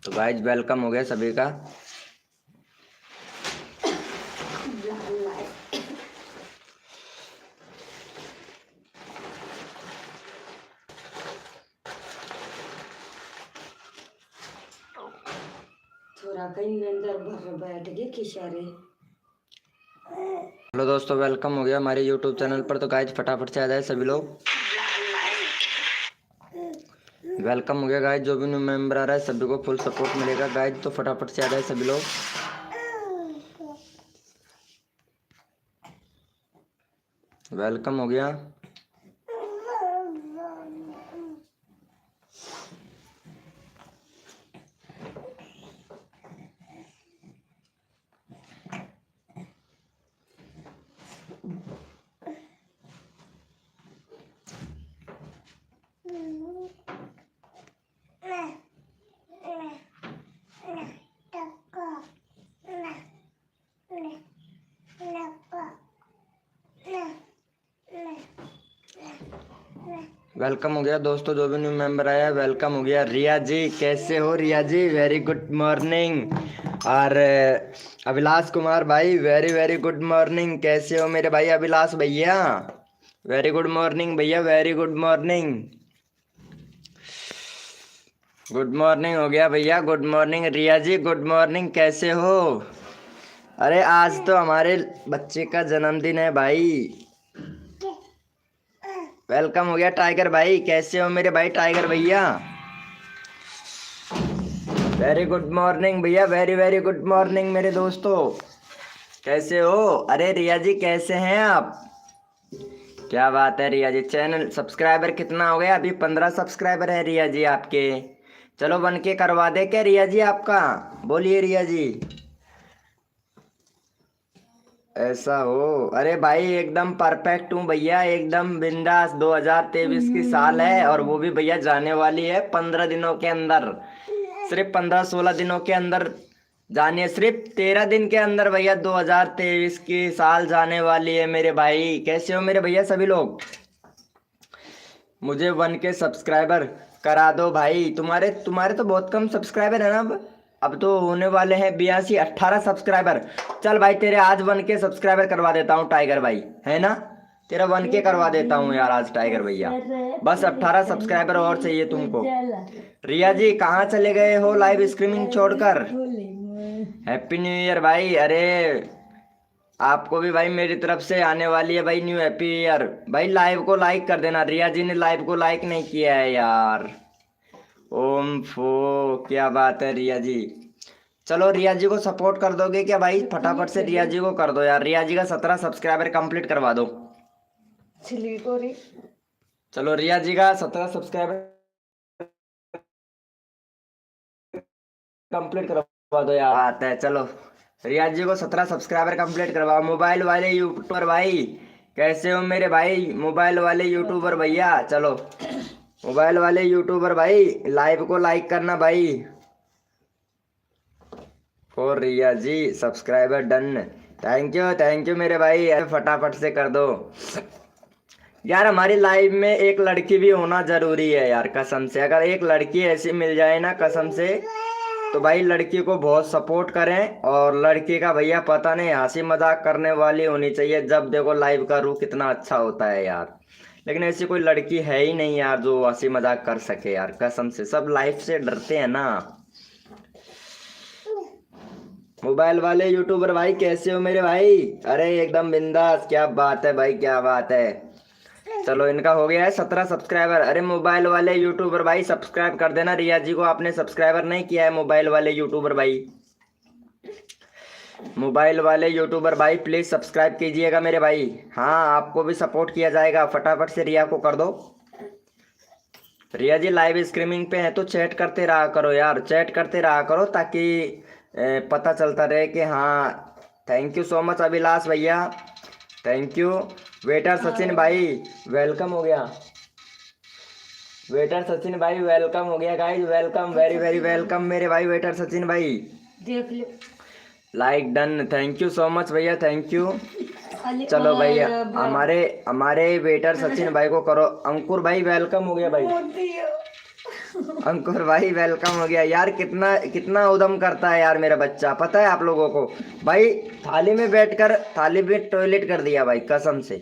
तो guys welcome हो गया सभी का। थोड़ा कहीं अंदर बैठ गए किशारे। हेलो दोस्तों, वेलकम हो गया हमारे यूट्यूब चैनल पर। तो गाइज फटाफट से आ जाए सभी लोग। वेलकम हो गया गाइज, जो भी न्यू मेंबर आ रहा है सभी को फुल सपोर्ट मिलेगा गाइज। तो फटाफट से आ जाए सभी लोग। वेलकम हो गया। वेलकम हो गया दोस्तों, जो भी न्यू मेंबर आया है वेलकम हो गया। रिया जी कैसे हो? रिया जी वेरी गुड मॉर्निंग। और अभिलाष कुमार भाई वेरी वेरी गुड मॉर्निंग। कैसे हो मेरे भाई अभिलाष भैया? वेरी गुड मॉर्निंग भैया, very good morning. Good morning हो गया भैया, गुड मॉर्निंग। रिया जी गुड मॉर्निंग, कैसे हो? अरे आज तो हमारे बच्चे का जन्मदिन है भाई। वेलकम हो गया टाइगर भाई, कैसे हो मेरे भाई टाइगर भैया? वेरी गुड मॉर्निंग भैया, वेरी वेरी गुड मॉर्निंग मेरे दोस्तों। कैसे हो? अरे रिया जी कैसे हैं आप? क्या बात है रिया जी। चैनल सब्सक्राइबर कितना हो गया? अभी 15 सब्सक्राइबर है रिया जी आपके। चलो बन के करवा दे क्या रिया जी आपका? बोलिए रिया जी। ऐसा हो? अरे भाई एकदम परफेक्ट हूँ भैया, एकदम बिंदास। 2023 की साल है और वो भी भैया जाने वाली है 15 दिनों के अंदर। सिर्फ 15-16 दिनों के अंदर जानिए, सिर्फ 13 दिन के अंदर भैया 2023 की साल जाने वाली है मेरे भाई। कैसे हो मेरे भैया सभी लोग? मुझे 1K सब्सक्राइबर करा दो भाई। तुम्हारे तुम्हारे तो बहुत कम सब्सक्राइबर है ना। अब तो होने वाले हैं 82-18 सब्सक्राइबर। चल भाई तेरे आज 1K सब्सक्राइबर करवा देता हूँ टाइगर भाई, है ना? तेरा 1K करवा देता हूँ यार आज टाइगर भैया। बस 18 सब्सक्राइबर और चाहिए तुमको। रिया जी कहाँ चले गए हो लाइव स्ट्रीमिंग छोड़कर? हैप्पी न्यू ईयर भाई। अरे आपको भी भाई मेरी तरफ से आने वाली है भाई न्यू हैप्पी ईयर। भाई लाइव को लाइक कर देना, रिया जी ने लाइव को लाइक नहीं किया है यार। ओम फो, क्या बात है रिया जी। चलो रिया जी को सपोर्ट कर दोगे क्या भाई? फटाफट से रिया जी को कर दो यार। रिया जी का 17 सब्सक्राइबर कंप्लीट करवा दो। चलो रिया जी का 17 सब्सक्राइबर कंप्लीट करवा दो यार। आता है चलो, रिया जी को 17 सब्सक्राइबर कंप्लीट करवाओ। मोबाइल वाले यूट्यूबर भाई कैसे हो मेरे भाई? मोबाइल वाले यूट्यूबर भैया चलो, मोबाइल वाले यूट्यूबर भाई लाइव को लाइक करना भाई। और रिया जी सब्सक्राइबर डन। थैंक यू मेरे भाई, अरे फटाफट से कर दो यार। हमारी लाइव में एक लड़की भी होना जरूरी है यार, कसम से। अगर एक लड़की ऐसी मिल जाए ना कसम से, तो भाई लड़की को बहुत सपोर्ट करें। और लड़की का भैया पता नहीं, हंसी मजाक करने वाली होनी चाहिए। जब देखो लाइव का रूह कितना अच्छा होता है यार। लेकिन ऐसी कोई लड़की है ही नहीं यार जो हंसी मजाक कर सके यार, कसम से। सब लाइफ से डरते हैं ना। मोबाइल वाले यूट्यूबर भाई कैसे हो मेरे भाई? अरे एकदम बिंदास, क्या बात है भाई, क्या बात है। चलो इनका हो गया है 17 सब्सक्राइबर। अरे मोबाइल वाले यूट्यूबर भाई सब्सक्राइब कर देना। रिया जी को आपने सब्सक्राइबर नहीं किया है मोबाइल वाले यूट्यूबर भाई। मोबाइल वाले यूट्यूबर भाई प्लीज सब्सक्राइब कीजिएगा मेरे भाई। हाँ आपको भी सपोर्ट किया जाएगा, फटाफट से रिया को कर दो। रिया जी लाइव स्ट्रीमिंग पे है तो चैट करते रहा करो यार, चैट करते रहा करो ताकि पता चलता रहे कि हाँ। Thank you so much Abhilash भैया, थैंक यू। वेटर सचिन भाई वेलकम हो गया। वेटर सचिन भाई वेलकम हो गया guys, welcome, very very welcome मेरे भाई वेटर सचिन भाई। देख लो like done, thank you so much भैया, थैंक यू। चलो भैया हमारे हमारे वेटर सचिन भाई को करो। अंकुर भाई वेलकम हो गया भाई। अंकुर भाई वेलकम हो गया यार। कितना कितना उदम करता है यार मेरा बच्चा, पता है आप लोगों को भाई। थाली में टॉयलेट कर दिया भाई, कसम से।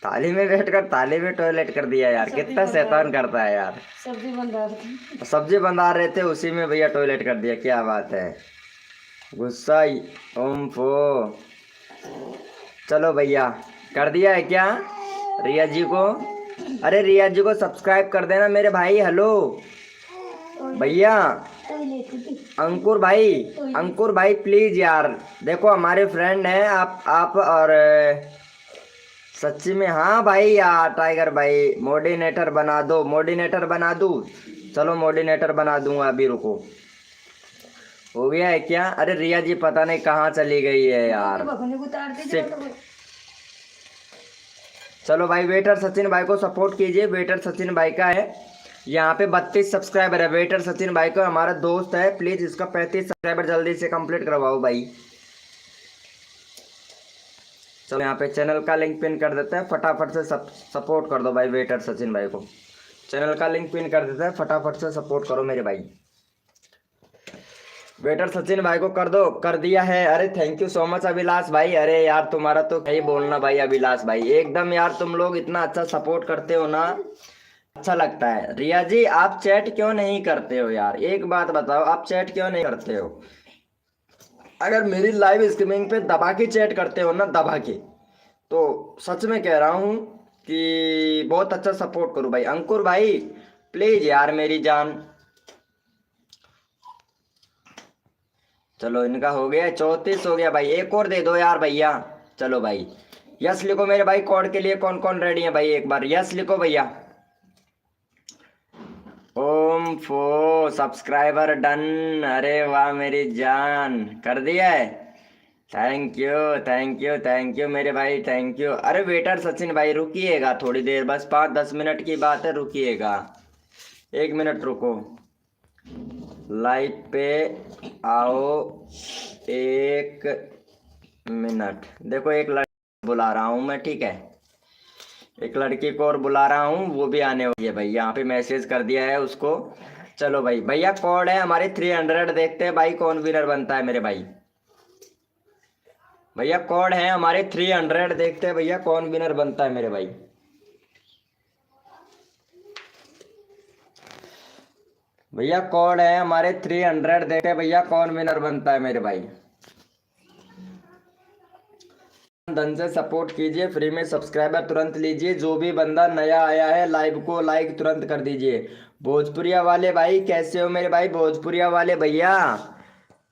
थाली में बैठकर थाली में टॉयलेट कर दिया यार। कितना शैतान करता है यार। सब्जी बन रहा था। सब्जी बना रहे थे, उसी में भैया टॉयलेट कर दिया। क्या बात है, गुस्सा ओम फो। चलो भैया, कर दिया है क्या रिया जी को? अरे रिया जी को सब्सक्राइब कर देना मेरे भाई। हेलो भैया, अंकुर भाई प्लीज यार। देखो हमारे फ्रेंड हैं आप और सच्ची में। हाँ भाई यार, टाइगर भाई मोडिनेटर बना दो, मोडिनेटर बना दूँ? चलो मोडिनेटर बना दूंगा अभी, रुको। हो गया है क्या? अरे रिया जी पता नहीं कहाँ चली गई है यार। चलो भाई, वेटर सचिन भाई को सपोर्ट कीजिए। वेटर सचिन भाई का है यहाँ पे 32 सब्सक्राइबर है। वेटर सचिन भाई को हमारा दोस्त है, प्लीज इसका 35 सब्सक्राइबर जल्दी से कंप्लीट करवाओ भाई। चलो यहाँ पे चैनल का लिंक पिन कर देते हैं, फटाफट से सपोर्ट कर दो भाई वेटर सचिन भाई को। चैनल का लिंक पिन कर देते हैं, फटाफट से सपोर्ट करो मेरे भाई। वेटर सचिन भाई को कर दो, कर दिया है। अरे thank you so much Abhilash भाई। अरे यार तुम्हारा तो क्या ही बोलना भाई अभिलाष भाई, एकदम यार तुम लोग इतना अच्छा सपोर्ट करते हो ना, अच्छा लगता है। रिया जी आप चैट क्यों नहीं करते हो यार? एक बात बताओ, आप चैट क्यों नहीं करते हो? अगर मेरी लाइव स्ट्रीमिंग पे दबा के चैट करते हो ना, दबा के, तो सच में कह रहा हूँ कि बहुत अच्छा सपोर्ट करो भाई। अंकुर भाई प्लीज यार मेरी जान। चलो इनका हो गया 34 हो गया भाई, एक और दे दो यार भैया। चलो भाई यस लिखो मेरे भाई। कोड के लिए कौन कौन रेडी है भाई? एक बार यस लिखो भैया। ओम फो सब्सक्राइबर डन। अरे वाह मेरी जान, कर दिया है। Thank you thank you thank you मेरे भाई, थैंक यू। अरे वेटर सचिन भाई रुकिएगा थोड़ी देर, बस 5-10 मिनट की बात है, रुकिएगा 1 मिनट रुको। लाइव पे आओ 1 मिनट। देखो एक लड़की बुला रहा हूँ मैं, ठीक है? एक लड़की को और बुला रहा हूँ, वो भी आने वाली है भाई। यहाँ पे मैसेज कर दिया है उसको। चलो भाई, भैया कोड है हमारे 300। देखते हैं भाई कौन विनर बनता है मेरे भाई। भैया कोड है हमारे 300, देखते हैं भैया कौन विनर बनता है मेरे भाई। भैया कोड है हमारे 300, देखते हैं भैया कौन विनर बनता है मेरे भाई। धन से सपोर्ट कीजिए, फ्री में सब्सक्राइबर तुरंत लीजिए। जो भी बंदा नया आया है लाइव को लाइक तुरंत कर दीजिए। भोजपुरिया वाले भाई कैसे हो मेरे भाई? भोजपुरिया वाले भैया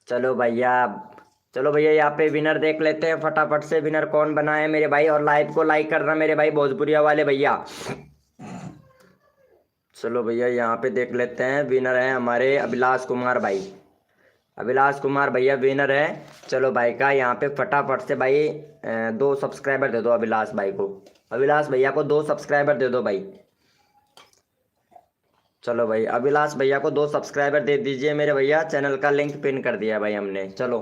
चलो भैया, चलो भैया यहाँ पे विनर देख लेते हैं फटाफट से। विनर कौन बना है मेरे भाई? और लाइव को लाइक करना मेरे भाई भोजपुरिया वाले भैया। चलो भैया यहाँ पे देख लेते हैं। विनर है हमारे अभिलाष कुमार भाई। अभिलाष कुमार भैया विनर है। चलो भाई का यहाँ पे फटाफट से भाई 2 सब्सक्राइबर दे दो अभिलाष भाई को। अभिलाष भैया को 2 सब्सक्राइबर दे दो भाई। चलो भाई अभिलाष भैया को 2 सब्सक्राइबर दे दीजिए मेरे भैया। चैनल का लिंक पिन कर दिया भाई हमने। चलो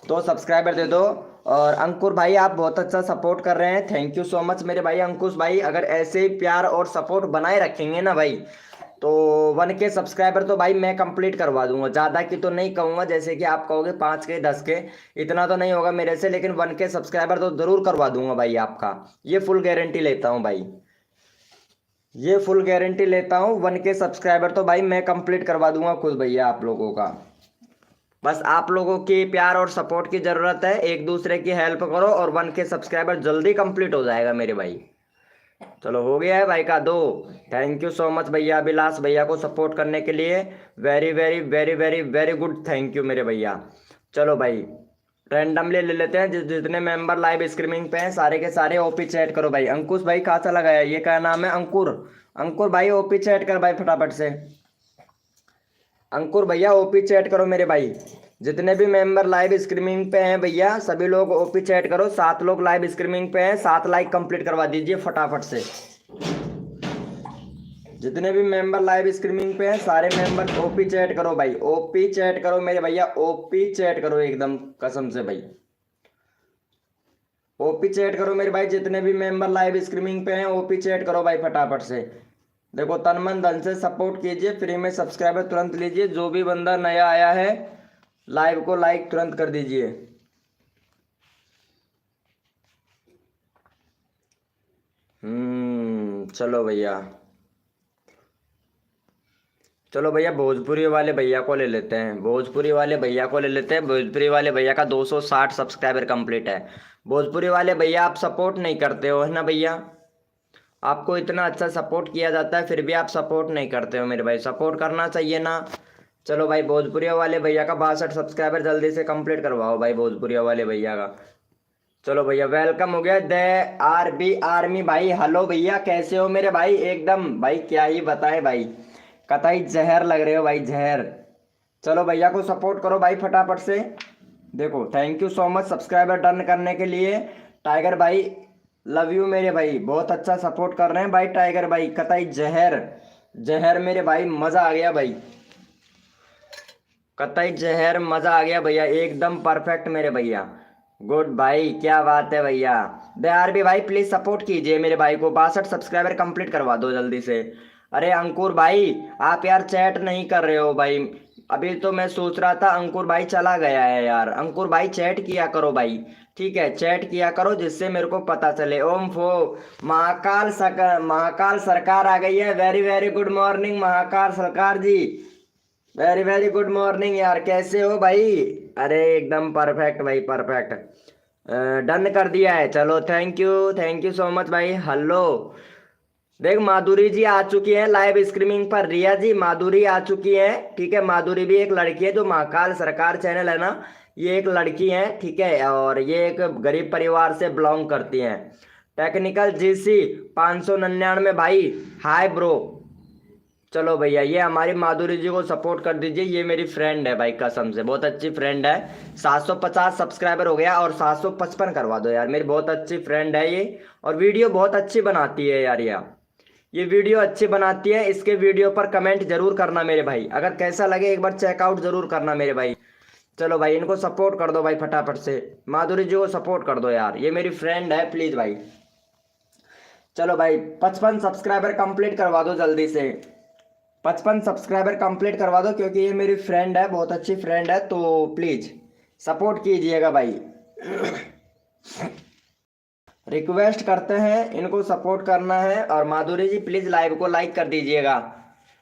2 सब्सक्राइबर दे दो। और अंकुर भाई आप बहुत अच्छा सपोर्ट कर रहे हैं, थैंक यू सो मच मेरे भाई। अंकुश भाई अगर ऐसे ही प्यार और सपोर्ट बनाए रखेंगे ना भाई, तो 1K सब्सक्राइबर तो भाई मैं कंप्लीट करवा दूंगा। ज़्यादा की तो नहीं कहूँगा, जैसे कि आप कहोगे 5K 10K, इतना तो नहीं होगा मेरे से, लेकिन 1K सब्सक्राइबर तो ज़रूर करवा दूंगा भाई आपका। ये फुल गारंटी लेता हूँ भाई, ये फुल गारंटी लेता हूँ। 1K सब्सक्राइबर तो भाई मैं कंप्लीट करवा दूंगा खुद भैया आप लोगों का। बस आप लोगों की प्यार और सपोर्ट की ज़रूरत है, एक दूसरे की हेल्प करो और 1K सब्सक्राइबर जल्दी कंप्लीट हो जाएगा मेरे भाई। चलो हो गया है भाई का 2। थैंक यू सो मच भैया अभिलाष भैया को सपोर्ट करने के लिए। Very very very very very good, thank you मेरे भैया। चलो भाई रैंडमली ले लेते हैं, जितने मेंबर लाइव स्ट्रीमिंग पे हैं सारे के सारे ओपी चैट करो भाई। अंकुश भाई कहाँ चला गया? ये क्या नाम है? अंकुर। अंकुर भाई ओपी चैट कर भाई फटाफट से। अंकुर भैया ओपी चैट करो मेरे भाई। जितने भी मेंबर लाइव स्ट्रीमिंग पे हैं भैया सभी लोग ओपी चैट करो। 7 लोग लाइव स्ट्रीमिंग पे हैं, 7 लाइक कंप्लीट करवा दीजिए फटाफट से। जितने भी मेंबर लाइव स्ट्रीमिंग पे हैं सारे मेंबर ओपी चैट करो भाई। ओपी चैट करो मेरे भैया, ओपी चैट करो एकदम कसम से भाई। ओपी चैट करो मेरे भाई, जितने भी मेंबर लाइव स्ट्रीमिंग पे हैं ओपी चैट करो भाई फटाफट से। देखो तन मन धन से सपोर्ट कीजिए, फ्री में सब्सक्राइबर तुरंत लीजिए। जो भी बंदा नया आया है लाइव को लाइक तुरंत कर दीजिए। चलो भैया, चलो भैया भोजपुरी वाले भैया को ले लेते हैं, भोजपुरी वाले भैया को ले लेते हैं। भोजपुरी वाले भैया का 260 सब्सक्राइबर कंप्लीट है। भोजपुरी वाले भैया आप सपोर्ट नहीं करते हो है ना भैया, आपको इतना अच्छा सपोर्ट किया जाता है फिर भी आप सपोर्ट नहीं करते हो मेरे भाई, सपोर्ट करना चाहिए ना। चलो भाई भोजपुरी वाले भैया का 62 सब्सक्राइबर जल्दी से कंप्लीट करवाओ भाई भोजपुरी वाले भैया का। चलो भैया वेलकम हो गया। दे आर बी आर्मी भाई, हेलो भैया कैसे हो मेरे भाई? एकदम भाई क्या ही बताएं भाई, कतई जहर लग रहे हो भाई, जहर। चलो भैया को सपोर्ट करो भाई फटाफट से। देखो thank you so much subscriber done करने के लिए। टाइगर भाई लव यू मेरे भाई, बहुत अच्छा सपोर्ट कर रहे हैं भाई टाइगर भाई, कतई जहर जहर मेरे भाई, मजा आ गया भाई, कतई जहर मजा आ गया भैया, एकदम परफेक्ट मेरे भैया। गुड भाई, क्या बात है भैया। दयार भी भाई प्लीज सपोर्ट कीजिए मेरे भाई को, 62 सब्सक्राइबर कंप्लीट करवा दो जल्दी से। अरे अंकुर भाई आप यार चैट नहीं कर रहे हो भाई, अभी तो मैं सोच रहा था अंकुर भाई चला गया है यार। अंकुर भाई चैट किया करो भाई, ठीक है चैट किया करो जिससे मेरे को पता चले। ओम फो महाकाल सरकार आ गई है, very very good morning Mahakal सरकार जी, वेरी वेरी गुड मॉर्निंग यार, कैसे हो भाई? अरे एकदम परफेक्ट भाई परफेक्ट, डन कर दिया है। चलो थैंक यू सो मच भाई। हेलो देख माधुरी जी आ चुकी है लाइव स्ट्रीमिंग पर, रिया जी माधुरी आ चुकी है, ठीक है। माधुरी भी एक लड़की है जो महाकाल सरकार चैनल है ना, ये एक लड़की है ठीक है, और ये एक गरीब परिवार से बिलोंग करती हैं। टेक्निकल जीसी 599 भाई, हाय ब्रो। चलो भैया ये हमारी माधुरी जी को सपोर्ट कर दीजिए, ये मेरी फ्रेंड है भाई, कसम से बहुत अच्छी फ्रेंड है। 750 सब्सक्राइबर हो गया और 755 करवा दो यार, मेरी बहुत अच्छी फ्रेंड है ये, और वीडियो बहुत अच्छी बनाती है यार ये वीडियो अच्छी बनाती है। इसके वीडियो पर कमेंट जरूर करना मेरे भाई, अगर कैसा लगे एक बार चेकआउट जरूर करना मेरे भाई। चलो भाई इनको सपोर्ट कर दो भाई फटाफट से, माधुरी जी को सपोर्ट कर दो यार, ये मेरी फ्रेंड है प्लीज भाई। चलो भाई 55 सब्सक्राइबर कंप्लीट करवा दो जल्दी से, 55 सब्सक्राइबर कंप्लीट करवा दो क्योंकि ये मेरी फ्रेंड है, बहुत अच्छी फ्रेंड है, तो प्लीज सपोर्ट कीजिएगा भाई। रिक्वेस्ट करते हैं इनको सपोर्ट करना है। और माधुरी जी प्लीज लाइव को लाइक कर दीजिएगा,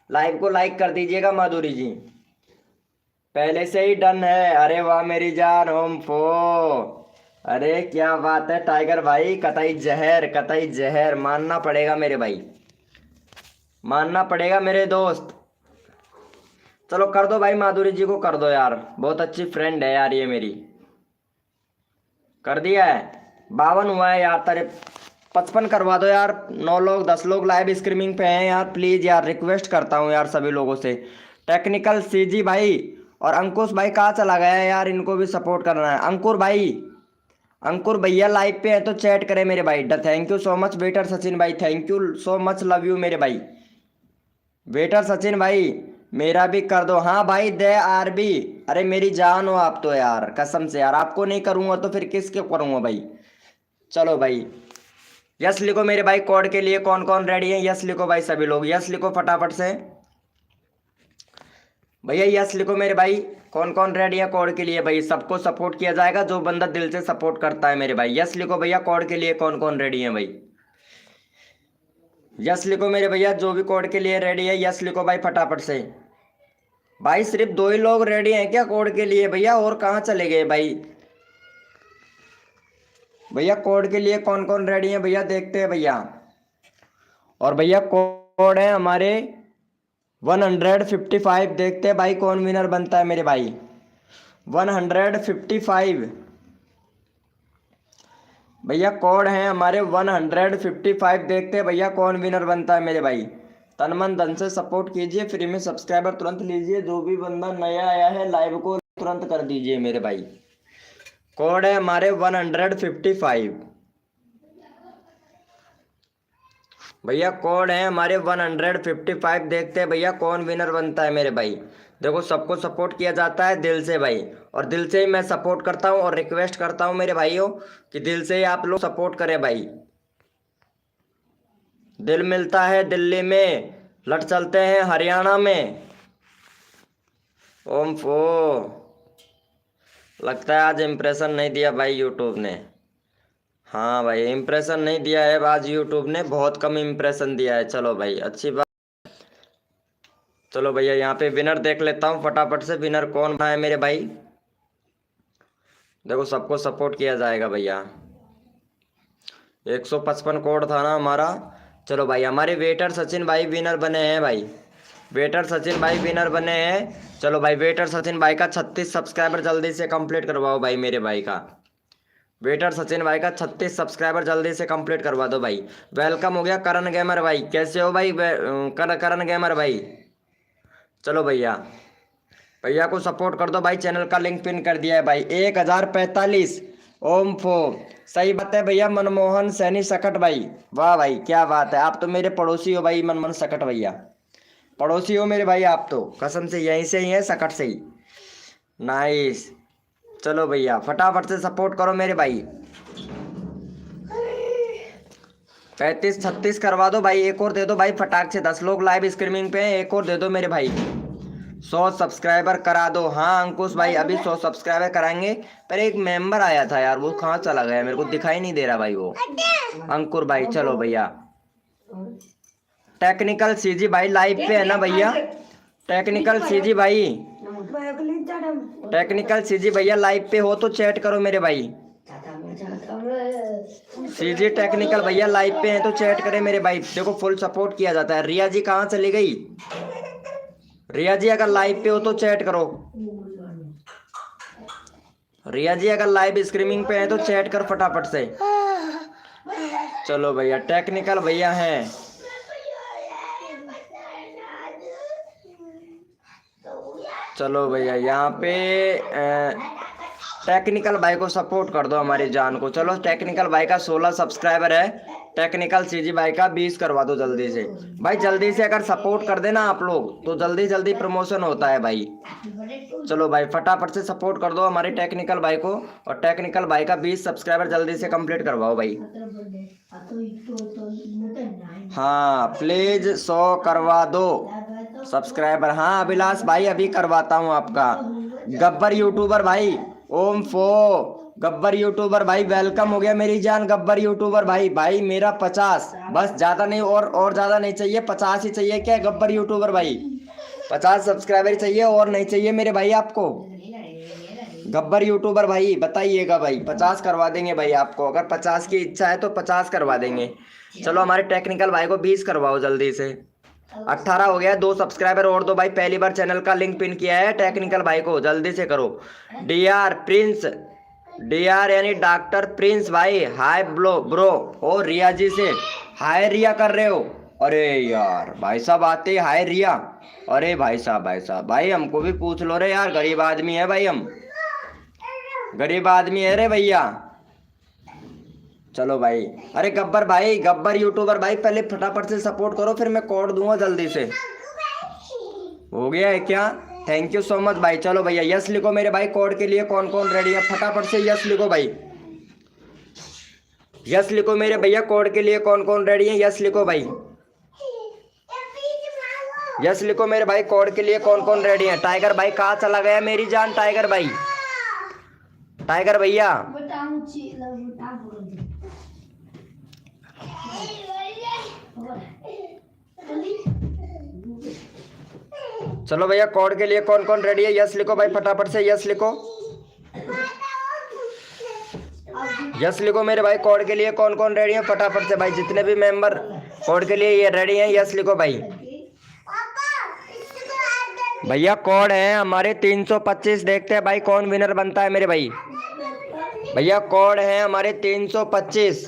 लाइव को लाइक कर दीजिएगा माधुरी जी, पहले से ही डन है। अरे वाह मेरी जान होम फो, अरे क्या बात है टाइगर भाई, कतई जहर मानना पड़ेगा मेरे भाई, मानना पड़ेगा मेरे दोस्त। चलो कर दो भाई माधुरी जी को कर दो यार, बहुत अच्छी फ्रेंड है यार ये मेरी, कर दिया है। 52 हुआ है यार तेरे, 55 करवा दो यार। 9 लोग 10 लोग लाइव स्ट्रीमिंग पे हैं यार, प्लीज यार रिक्वेस्ट करता हूँ यार सभी लोगों से। टेक्निकल सीजी भाई और अंकुश भाई कहाँ चला गया है यार, इनको भी सपोर्ट करना है। अंकुर भाई, अंकुर भैया लाइव पे है तो चैट करे मेरे भाई। Thank you so much waiter Sachin भाई, thank you so much, love you मेरे भाई। वेटर सचिन भाई मेरा भी कर दो, हाँ भाई दे आर बी, अरे मेरी जान हो आप तो यार, कसम से यार आपको नहीं करूंगा तो फिर किसके करूंगा भाई। चलो भाई यस लिखो मेरे भाई, कोड के लिए कौन कौन रेडी है यस लिखो भाई, सभी लोग यस लिखो फटाफट से भैया, यस लिखो मेरे भाई, कौन कौन रेडी है कोड के लिए भाई। सबको सपोर्ट किया जाएगा जो बंदा दिल से सपोर्ट करता है मेरे भाई, यस लिखो भैया कोड के लिए कौन कौन रेडी है भाई, यस लिखो मेरे भैया, जो भी कोड के लिए रेडी है यस लिखो भाई फटाफट से। भाई सिर्फ 2 ही लोग रेडी हैं क्या कोड के लिए भैया, और कहाँ चले गए भाई? भैया कोड के लिए कौन कौन रेडी है भैया, देखते हैं भैया। और भैया कोड है हमारे 155, देखते हैं भाई कौन विनर बनता है मेरे भाई। 155 भैया कोड है हमारे 155, देखते हैं भैया कौन विनर बनता है मेरे भाई। तन मन धन से सपोर्ट कीजिए, फ्री में सब्सक्राइबर तुरंत लीजिए, जो भी बंदा नया आया है लाइव को तुरंत कर दीजिए मेरे भाई। कोड है हमारे 155 भैया, कोड है हमारे 155, देखते हैं भैया कौन विनर बनता है मेरे भाई। देखो सबको सपोर्ट किया जाता है दिल से भाई, और दिल से ही मैं सपोर्ट करता हूँ और रिक्वेस्ट करता हूँ मेरे भाइयों कि दिल से ही आप लोग सपोर्ट करें भाई। दिल मिलता है दिल्ली में, लट चलते हैं हरियाणा में। ओम फो, लगता है आज इम्प्रेशन नहीं दिया भाई यूट्यूब ने। हाँ भाई इम्प्रेशन नहीं दिया है आज यूट्यूब ने, बहुत कम इम्प्रेशन दिया है। चलो भाई अच्छी बात। चलो भैया यहाँ पे विनर देख लेता हूँ फटाफट से, विनर कौन बना है मेरे भाई। देखो सबको सपोर्ट किया जाएगा भैया। 155 कोड था ना हमारा। चलो भाई हमारे वेटर सचिन भाई विनर बने हैं भाई। वेटर सचिन भाई विनर बने हैं। चलो भाई वेटर सचिन भाई का 36 सब्सक्राइबर जल्दी से कंप्लीट करवाओ भाई मेरे भाई का। वेटर सचिन भाई का 36 सब्सक्राइबर जल्दी से कंप्लीट करवा दो भाई। वेलकम हो गया करण गेमर भाई, कैसे हो भाई करण गेमर भाई। चलो भैया, भैया को सपोर्ट कर दो भाई, चैनल का लिंक पिन कर दिया है भाई। 1045 ओम फो, सही बात है भैया। मनमोहन सैनी सकट भाई, वाह भाई क्या बात है, आप तो मेरे पड़ोसी हो भाई मनमोहन सकट भैया, पड़ोसी हो मेरे भाई आप तो, कसम से यहीं से ही है सकट से ही। नाइस। चलो भैया फटाफट से सपोर्ट करो मेरे भाई। 35-36 करवा दो भाई, एक और दे दो भाई फटाक से। 10 लोग लाइव स्ट्रीमिंग पे हैं, एक और दे दो मेरे भाई। 100 सब्सक्राइबर करा दो। हाँ अंकुश भाई अभी 100 सब्सक्राइबर कराएंगे। पर एक मेंबर आया था यार, वो कहाँ चला गया, मेरे को दिखाई नहीं दे रहा भाई वो अंकुर भाई। चलो भैया टेक्निकल सीजी भाई लाइव पे है ना भैया। टेक्निकल सीजी भाई, टेक्निकल सीजी भैया लाइव पे हो तो चैट करो मेरे भाई। सीजी टेक्निकल भैया लाइव पे हैं तो चैट करें मेरे भाई। देखो फुल सपोर्ट किया जाता है। रिया जी कहाँ चली गई, रिया जी अगर लाइव पे हो तो चैट करो। रिया जी अगर लाइव स्ट्रीमिंग पे है तो चैट कर फटाफट से। चलो भैया टेक्निकल भैया हैं। चलो भैया यहाँ पे टेक्निकल भाई को सपोर्ट कर दो हमारी जान को। चलो टेक्निकल भाई का 16 सब्सक्राइबर है, टेक्निकल सीजी भाई का 20 करवा दो जल्दी से भाई। जल्दी से अगर सपोर्ट कर देना आप लोग तो जल्दी जल्दी प्रमोशन होता है भाई। चलो भाई फटाफट से सपोर्ट कर दो हमारे टेक्निकल भाई को, और टेक्निकल भाई का 20 सब्सक्राइबर जल्दी से कंप्लीट करवाओ भाई। हाँ प्लीज 100 करवा दो सब्सक्राइबर। हाँ अभिलाष भाई अभी करवाता हूँ आपका। गब्बर यूट्यूबर भाई ओम फो, गब्बर यूट्यूबर भाई वेलकम हो गया मेरी जान। गब्बर यूट्यूबर भाई, भाई मेरा 50 बस, ज्यादा नहीं और ज्यादा नहीं चाहिए, 50 ही चाहिए क्या गब्बर यूट्यूबर भाई। 50 सब्सक्राइबर चाहिए और नहीं चाहिए मेरे भाई आपको। गब्बर यूट्यूबर भाई बताइएगा भाई, 50 करवा देंगे भाई आपको। अगर 50 की इच्छा है तो 50 करवा देंगे। चलो हमारे टेक्निकल भाई को 20 करवाओ जल्दी से। 18 हो गया, 2 सब्सक्राइबर और दो भाई। पहली बार चैनल का लिंक पिन किया है, टेक्निकल भाई को जल्दी से करो। डीआर प्रिंस, डीआर यानी डॉक्टर प्रिंस भाई हाय ब्रो ओ रिया जी से हाय रिया कर रहे हो। अरे यार भाई साहब आते हाय रिया। अरे भाई साहब भाई हमको भी पूछ लो रे यार, गरीब आदमी है भाई, हम गरीब आदमी है रे भैया। चलो भाई, अरे गब्बर भाई, गब्बर यूट्यूबर भाई पहले फटाफट से सपोर्ट करो, फिर मैं कोड दूंगा जल्दी से। हो गया है क्या? थैंक यू सो मच भाई। चलो भैया यस लिखो मेरे भाई, कोड के लिए कौन कौन रेडी है फटाफट से यस लिखो भाई। यस लिखो मेरे भैया, कोड के लिए कौन कौन रेडी है यस लिखो भाई। यस लिखो मेरे भाई, कोड के लिए कौन कौन रेडी है। टाइगर भाई कहाँ चला गया मेरी जान, टाइगर भाई, टाइगर भैया। चलो भैया कोड के लिए कौन कौन रेडी है यस लिखो भाई फटाफट से यस लिखो। यस लिखो मेरे भाई, कोड के लिए कौन कौन रेडी है फटाफट से भाई। जितने भी मेंबर कोड के लिए ये रेडी हैं यस लिखो भाई। भैया कोड है हमारे 325, देखते हैं भाई कौन विनर बनता है मेरे भाई। भैया कोड है हमारे 325,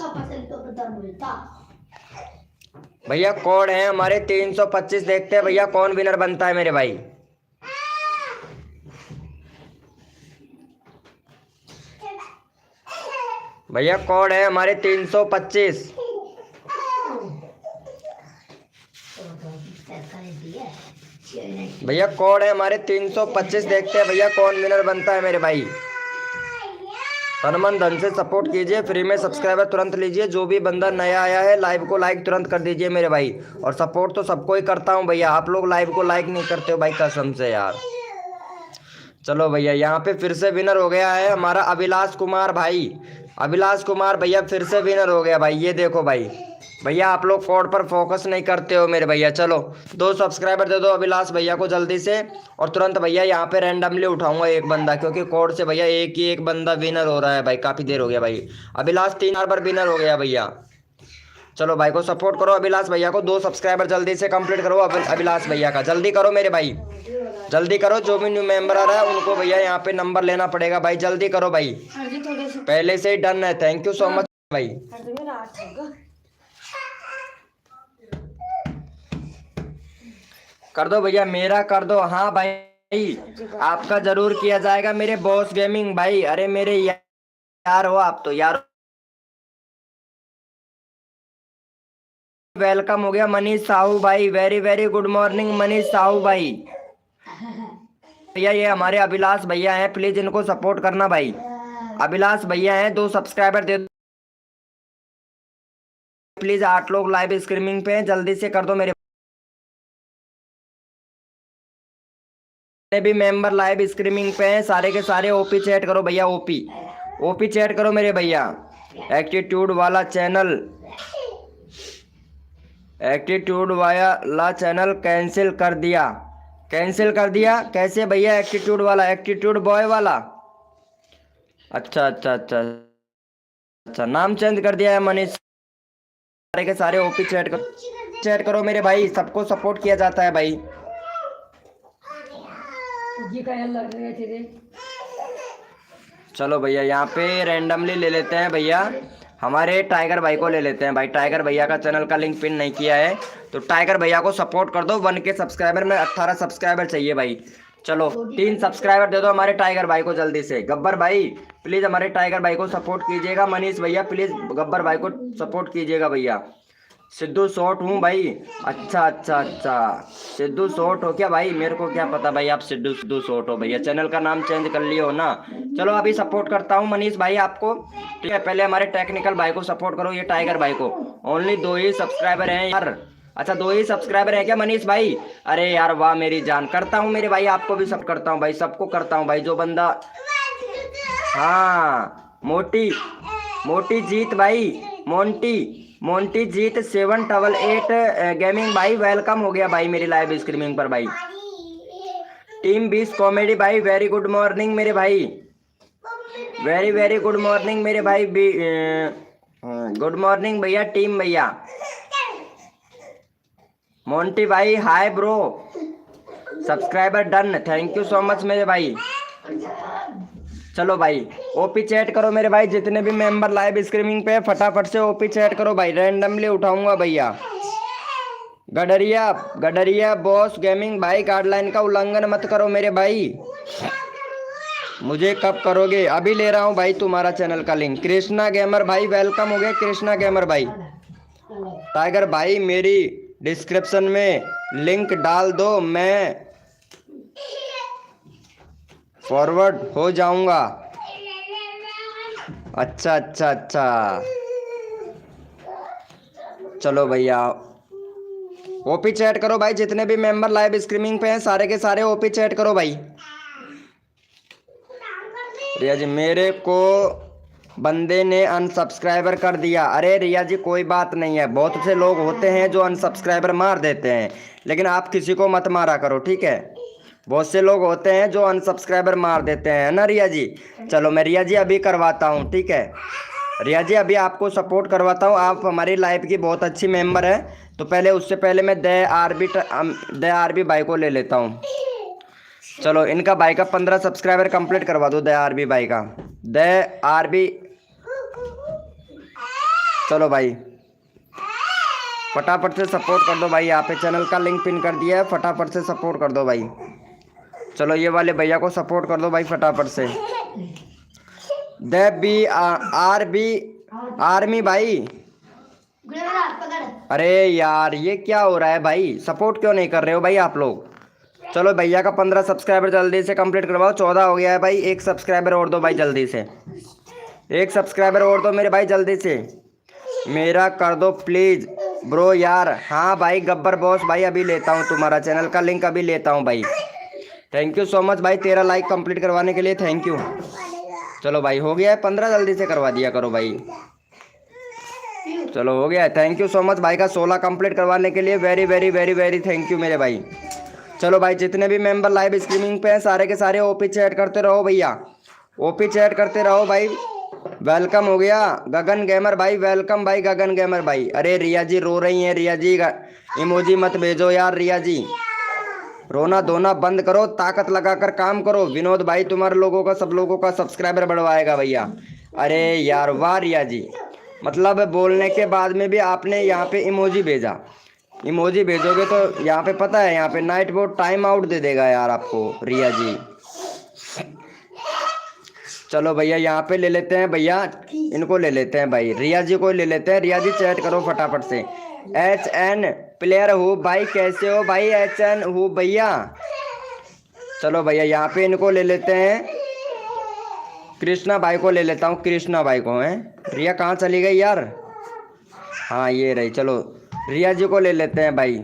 भैया कोड है हमारे 325, देखते हैं भैया कौन विनर बनता है मेरे भाई। भैया कोड है हमारे 325। भैया कोड है हमारे 325, देखते हैं भैया कौन विनर बनता है मेरे भाई। तन मन धन से सपोर्ट कीजिए, फ्री में सब्सक्राइबर तुरंत लीजिए। जो भी बंदा नया आया है लाइव को लाइक तुरंत कर दीजिए मेरे भाई। और सपोर्ट तो सबको ही करता हूँ भैया, आप लोग लाइव को लाइक नहीं करते हो भाई, कसम से यार। चलो भैया, यहाँ पे फिर से विनर हो गया है हमारा अभिलाष कुमार भाई। अभिलाष कुमार भैया फिर से विनर हो गया भाई। ये देखो भाई, भैया आप लोग कोड पर फोकस नहीं करते हो मेरे भैया। चलो 2 सब्सक्राइबर दे दो अभिलाष भैया को जल्दी से। और तुरंत भैया यहाँ पे रैंडमली उठाऊंगा एक बंदा, क्योंकि कोड से भैया एक ही एक बंदा विनर हो रहा है भाई। काफ़ी देर हो गया भाई, अभिलाष 3 बार विनर हो गया भैया। चलो भाई को सपोर्ट करो अभिलाष भैया को। 2 सब्सक्राइबर जल्दी से कंप्लीट करो अभिलाष भैया का, जल्दी करो मेरे भाई, जल्दी करो। जो भी न्यू मेंबर आ रहा है उनको भैया यहाँ पे नंबर लेना पड़ेगा भाई, जल्दी करो भाई, पहले से ही डन है। थैंक यू सो मच भाई। कर दो भैया, मेरा कर दो। हाँ भाई आपका जरूर किया जाएगा मेरे बॉस गेमिंग भाई। अरे मेरे यार हो आप तो यार। वेलकम हो गया मनीष साहू भाई, very very good morning Manish Sahu भाई। भैया ये हमारे अभिलाष भैया हैं, प्लीज इनको सपोर्ट करना भाई। अभिलाष भैया हैं, 2 सब्सक्राइबर दे दो प्लीज। 8 लोग लाइव स्ट्रीमिंग पे हैं, जल्दी से कर दो मेरे भी मेंबर लाइव स्ट्रीमिंग पे हैं। सारे के सारे ओपी चैट करो भैया, ओपी चैट करो मेरे भैया। एटीट्यूड वाला चैनल कैंसिल कर दिया। कैसे भैया? एटीट्यूड वाला, एटीट्यूड बॉय वाला। अच्छा अच्छा अच्छा अच्छा, नाम चेंज कर दिया है मनीष। सारे के सारे ओपी चैट करो मेरे भाई, सबको सपोर्ट किया जाता है भाई। चलो भैया यहाँ पे रैंडमली ले लेते हैं भैया, हमारे टाइगर भाई को ले लेते हैं भाई। टाइगर भैया का चैनल का लिंक पिन नहीं किया है, तो टाइगर भैया को सपोर्ट कर दो। 1K सब्सक्राइबर में 18 सब्सक्राइबर चाहिए भाई। चलो 3 सब्सक्राइबर दे दो हमारे टाइगर भाई को जल्दी से। गब्बर भाई प्लीज़ हमारे टाइगर भाई को सपोर्ट कीजिएगा। मनीष भैया प्लीज़ गब्बर भाई को सपोर्ट कीजिएगा भैया। सिद्धू शॉर्ट हूँ भाई। अच्छा अच्छा अच्छा, सिद्धू शॉर्ट हो क्या भाई? मेरे को क्या पता भाई आप सिद्धू शॉर्ट हो भैया, चैनल का नाम चेंज कर लिए हो ना। चलो अभी सपोर्ट करता हूँ मनीष भाई आपको, ठीक है। पहले हमारे टेक्निकल भाई को सपोर्ट करो, ये टाइगर भाई को। ओनली 2 ही सब्सक्राइबर हैं यार। अच्छा 2 ही सब्सक्राइबर है क्या मनीष भाई? अरे यार वाह मेरी जान, करता हूँ मेरे भाई, आपको भी सब करता हूँ भाई, सबको करता हूँ भाई। जो बंदा, हाँ मोटी जीत भाई, मोंटी जीत 788 गेमिंग भाई, वेलकम हो गया भाई मेरी लाइव स्ट्रीमिंग पर भाई। टीम 20 कॉमेडी भाई, वेरी गुड मॉर्निंग मेरे भाई, वेरी वेरी गुड मॉर्निंग मेरे भाई। गुड मॉर्निंग भैया टीम भैया। मोंटी भाई hi bro, subscriber done, thank you so much मेरे भाई। चलो भाई ओपी चैट करो मेरे भाई, जितने भी मेंबर लाइव स्ट्रीमिंग पे फटाफट से ओपी चैट करो भाई, रैंडमली उठाऊंगा भैया। गडरिया बॉस गेमिंग भाई, गाइडलाइन का उल्लंघन मत करो मेरे भाई। मुझे कब करोगे? अभी ले रहा हूँ भाई तुम्हारा चैनल का लिंक। कृष्णा गेमर भाई वेलकम हो गया, कृष्णा गेमर भाई। टाइगर भाई मेरी डिस्क्रिप्शन में लिंक डाल दो, मैं फॉरवर्ड हो जाऊंगा। अच्छा अच्छा अच्छा, चलो भैया ओपी चैट करो भाई, जितने भी मेंबर लाइव स्ट्रीमिंग पे हैं सारे के सारे ओपी चैट करो भाई। रिया जी मेरे को बंदे ने अनसब्सक्राइबर कर दिया। अरे रिया जी कोई बात नहीं है, बहुत से लोग होते हैं जो अनसब्सक्राइबर मार देते हैं, लेकिन आप किसी को मत मारा करो, ठीक है। बहुत से लोग होते हैं जो अनसब्सक्राइबर मार देते हैं ना रिया जी। चलो मैं रिया जी अभी करवाता हूँ, ठीक है। रिया जी अभी आपको सपोर्ट करवाता हूँ, आप हमारी लाइव की बहुत अच्छी मेंबर है। तो पहले उससे पहले मैं द आरबी भाई को ले लेता हूँ। चलो इनका भाई का 15 सब्सक्राइबर कंप्लीट करवा दो, द आरबी भाई का, द आरबी। चलो भाई फटाफट से सपोर्ट कर दो भाई, यहाँ पे चैनल का लिंक पिन कर दिया है, फटाफट से सपोर्ट कर दो भाई। चलो ये वाले भैया को सपोर्ट कर दो भाई फटाफट से। आर्मी भाई। अरे यार ये क्या हो रहा है भाई, सपोर्ट क्यों नहीं कर रहे हो भाई आप लोग? चलो भैया का 15 सब्सक्राइबर जल्दी से कंप्लीट करवाओ, 14 हो गया है भाई, 1 सब्सक्राइबर और दो भाई जल्दी से। एक सब्सक्राइबर और दो मेरे भाई जल्दी से, मेरा कर दो प्लीज़ ब्रो यार। हाँ भाई गब्बर बॉस भाई, अभी लेता हूँ तुम्हारा चैनल का लिंक, अभी लेता हूँ भाई। थैंक यू सो मच भाई, 13 लाइक कंप्लीट करवाने के लिए थैंक यू। चलो भाई हो गया है 15, जल्दी से करवा दिया करो भाई। चलो हो गया है, थैंक यू सो मच भाई का 16 कंप्लीट करवाने के लिए, very very very very thank you मेरे भाई। चलो भाई जितने भी मेंबर लाइव स्ट्रीमिंग पे हैं सारे के सारे ओपी चैट करते रहो भैया, ओपी चैट करते रहो भाई। वेलकम हो गया गगन गेमर भाई, वेलकम भाई गगन गेमर भाई। अरे रिया जी रो रही हैं, रिया जी इमोजी मत भेजो यार, रिया जी रोना धोना बंद करो, ताकत लगाकर काम करो। विनोद भाई तुम्हारे लोगों का, सब लोगों का सब्सक्राइबर बढ़वाएगा भैया। अरे यार वाह रिया जी, मतलब बोलने के बाद में भी आपने यहाँ पे इमोजी भेजा, इमोजी भेजोगे तो यहाँ पे पता है यहाँ पे नाइट बोर्ड टाइम आउट दे देगा यार आपको रिया जी। चलो भैया यहाँ पे ले लेते हैं भैया, इनको ले लेते हैं भाई, रिया जी को ले लेते हैं। रिया जी चैट करो फटाफट से। HN प्लेयर हो भाई, कैसे हो भाई HN हो भैया। चलो भैया यहाँ पे इनको ले लेते हैं, कृष्णा भाई को ले लेता हूँ, कृष्णा भाई को है। रिया कहाँ चली गई यार, हाँ ये रही। चलो रिया जी को ले लेते हैं भाई,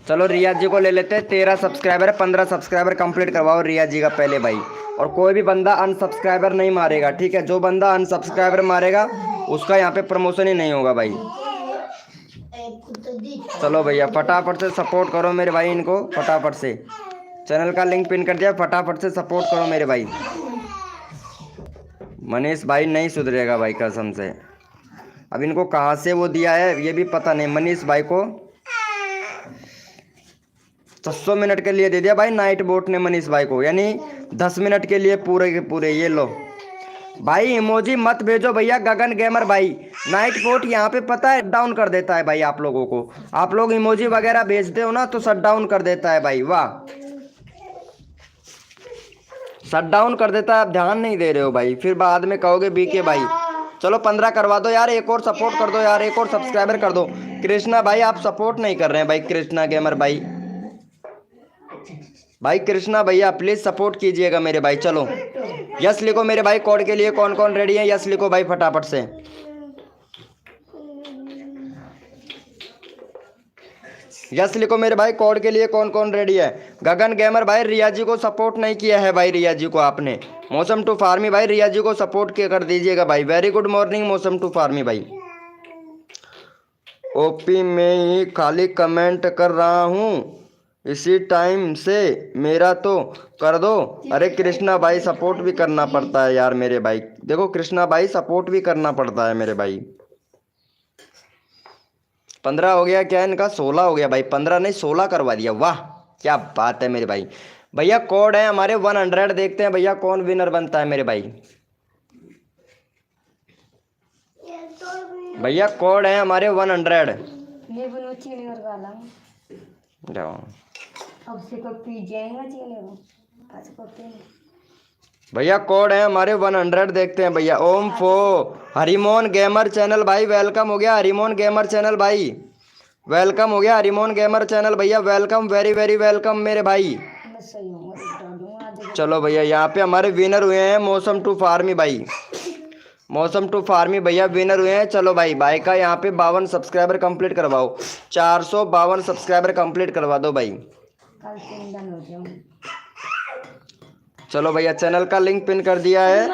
चलो रिया जी को ले लेते हैं। 13 सब्सक्राइबर है, 15 सब्सक्राइबर कंप्लीट करवाओ रिया जी का पहले भाई। और कोई भी बंदा अनसब्सक्राइबर नहीं मारेगा, ठीक है। जो बंदा अनसब्सक्राइबर मारेगा उसका यहाँ पे प्रमोशन ही नहीं होगा भाई। चलो भैया फटाफट से सपोर्ट करो मेरे भाई, इनको फटाफट से, चैनल का लिंक पिन कर दिया, फटाफट से सपोर्ट करो मेरे भाई। मनीष भाई नहीं सुधरेगा भाई कसम से, अब इनको कहाँ से वो दिया है ये भी पता नहीं। मनीष भाई को 600 मिनट के लिए दे दिया भाई नाइट बोट ने मनीष भाई को, यानी 10 मिनट के लिए पूरे के पूरे। ये लो भाई इमोजी मत भेजो भैया गगन गेमर भाई, नाइट बोट यहाँ पे पता है डाउन कर देता है भाई आप लोगों को। आप लोग इमोजी वगैरह भेजते हो ना तो शट डाउन कर देता है भाई, वाह शट डाउन कर देता है। आप ध्यान नहीं दे रहे हो भाई, फिर बाद में कहोगे बीके भाई। चलो 15 करवा दो यार, एक और सपोर्ट कर दो यार, एक और सब्सक्राइबर कर दो। कृष्णा भाई आप सपोर्ट नहीं कर रहे हैं भाई, कृष्णा गेमर भाई, भाई कृष्णा भैया प्लीज सपोर्ट कीजिएगा मेरे भाई। चलो यस लिखो मेरे भाई, कोड के लिए कौन कौन रेडी है यस लिखो भाई फटाफट से। यस लिखो मेरे भाई, कोड के लिए कौन कौन रेडी है। गगन गेमर भाई रिया जी को सपोर्ट नहीं किया है भाई, रिया जी को आपने। मौसम टू फार्मी भाई रिया जी को सपोर्ट कर दीजिएगा भाई। वेरी गुड मॉर्निंग मौसम टू फार्मी भाई। ओपी में ही खाली कमेंट कर रहा हूँ इसी टाइम से, मेरा तो कर दो। अरे कृष्णा भाई सपोर्ट भी करना पड़ता है यार मेरे भाई, देखो कृष्णा भाई सपोर्ट भी करना पड़ता है मेरे भाई। 15 हो गया क्या इनका, 16 हो गया भाई, 15 नहीं 16 करवा दिया, वाह क्या बात है मेरे भाई। भैया कोड है हमारे 100, देखते हैं भैया कौन विनर बनता है मेरे भाई। भैया कोड है हमारे 100। जाओ भैया कोड है हमारे 100, देखते हैं भैया। ओम फो हरिमोन गेमर चैनल भाई वेलकम हो गया, हरिमोन गेमर चैनल भाई वेलकम हो गया, हरिमोन गेमर चैनल भैया वेलकम, वेरी वेरी वेलकम मेरे भाई। चलो भैया यहाँ पे हमारे विनर हुए हैं मौसम टू फार्मी भाई, मौसम टू फार्मी भैया विनर हुए हैं। चलो भाई भाई का यहाँ पे 52 सब्सक्राइबर कंप्लीट करवाओ, 452 सब्सक्राइबर कंप्लीट करवा दो भाई। चलो भैया चैनल का लिंक पिन कर दिया है,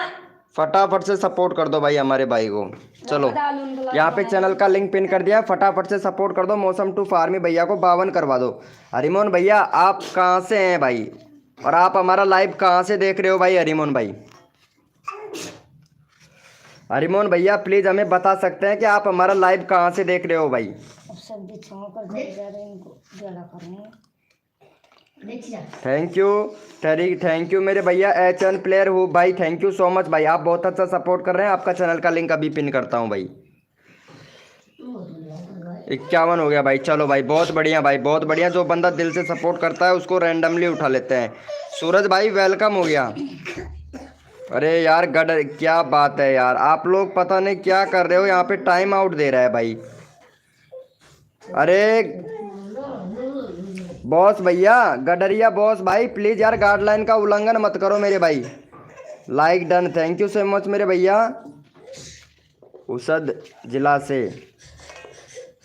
फटाफट से सपोर्ट कर दो भाई हमारे भाई को। चलो यहाँ पे चैनल का लिंक पिन कर दिया, फटाफट से सपोर्ट कर दो। मौसम टू फार्मी भैया को 52 करवा दो। हरिमोन भैया आप कहाँ से हैं भाई, और आप हमारा लाइव कहाँ से देख रहे हो भाई हरिमोन भाई। हरिमोन भैया प्लीज हमें बता सकते हैं कि आप हमारा लाइव कहाँ से देख रहे हो भाई। थैंक यू मेरे भैया HN प्लेयर हो भाई, थैंक यू सो मच भाई, आप बहुत अच्छा सपोर्ट कर रहे हैं। आपका चैनल का लिंक अभी पिन करता हूँ भाई। 51 हो गया भाई, चलो भाई बहुत बढ़िया भाई, बहुत बढ़िया। जो बंदा दिल से सपोर्ट करता है उसको रैंडमली उठा लेते हैं। सूरज भाई वेलकम हो गया। अरे यार गड क्या बात है यार, आप लोग पता नहीं क्या कर रहे हो, यहाँ पे टाइम आउट दे रहा है भाई। अरे बॉस भैया गडरिया बॉस भाई प्लीज यार गाइडलाइन का उल्लंघन मत करो मेरे भाई। Like done, thank you so much मेरे भैया। उसद जिला से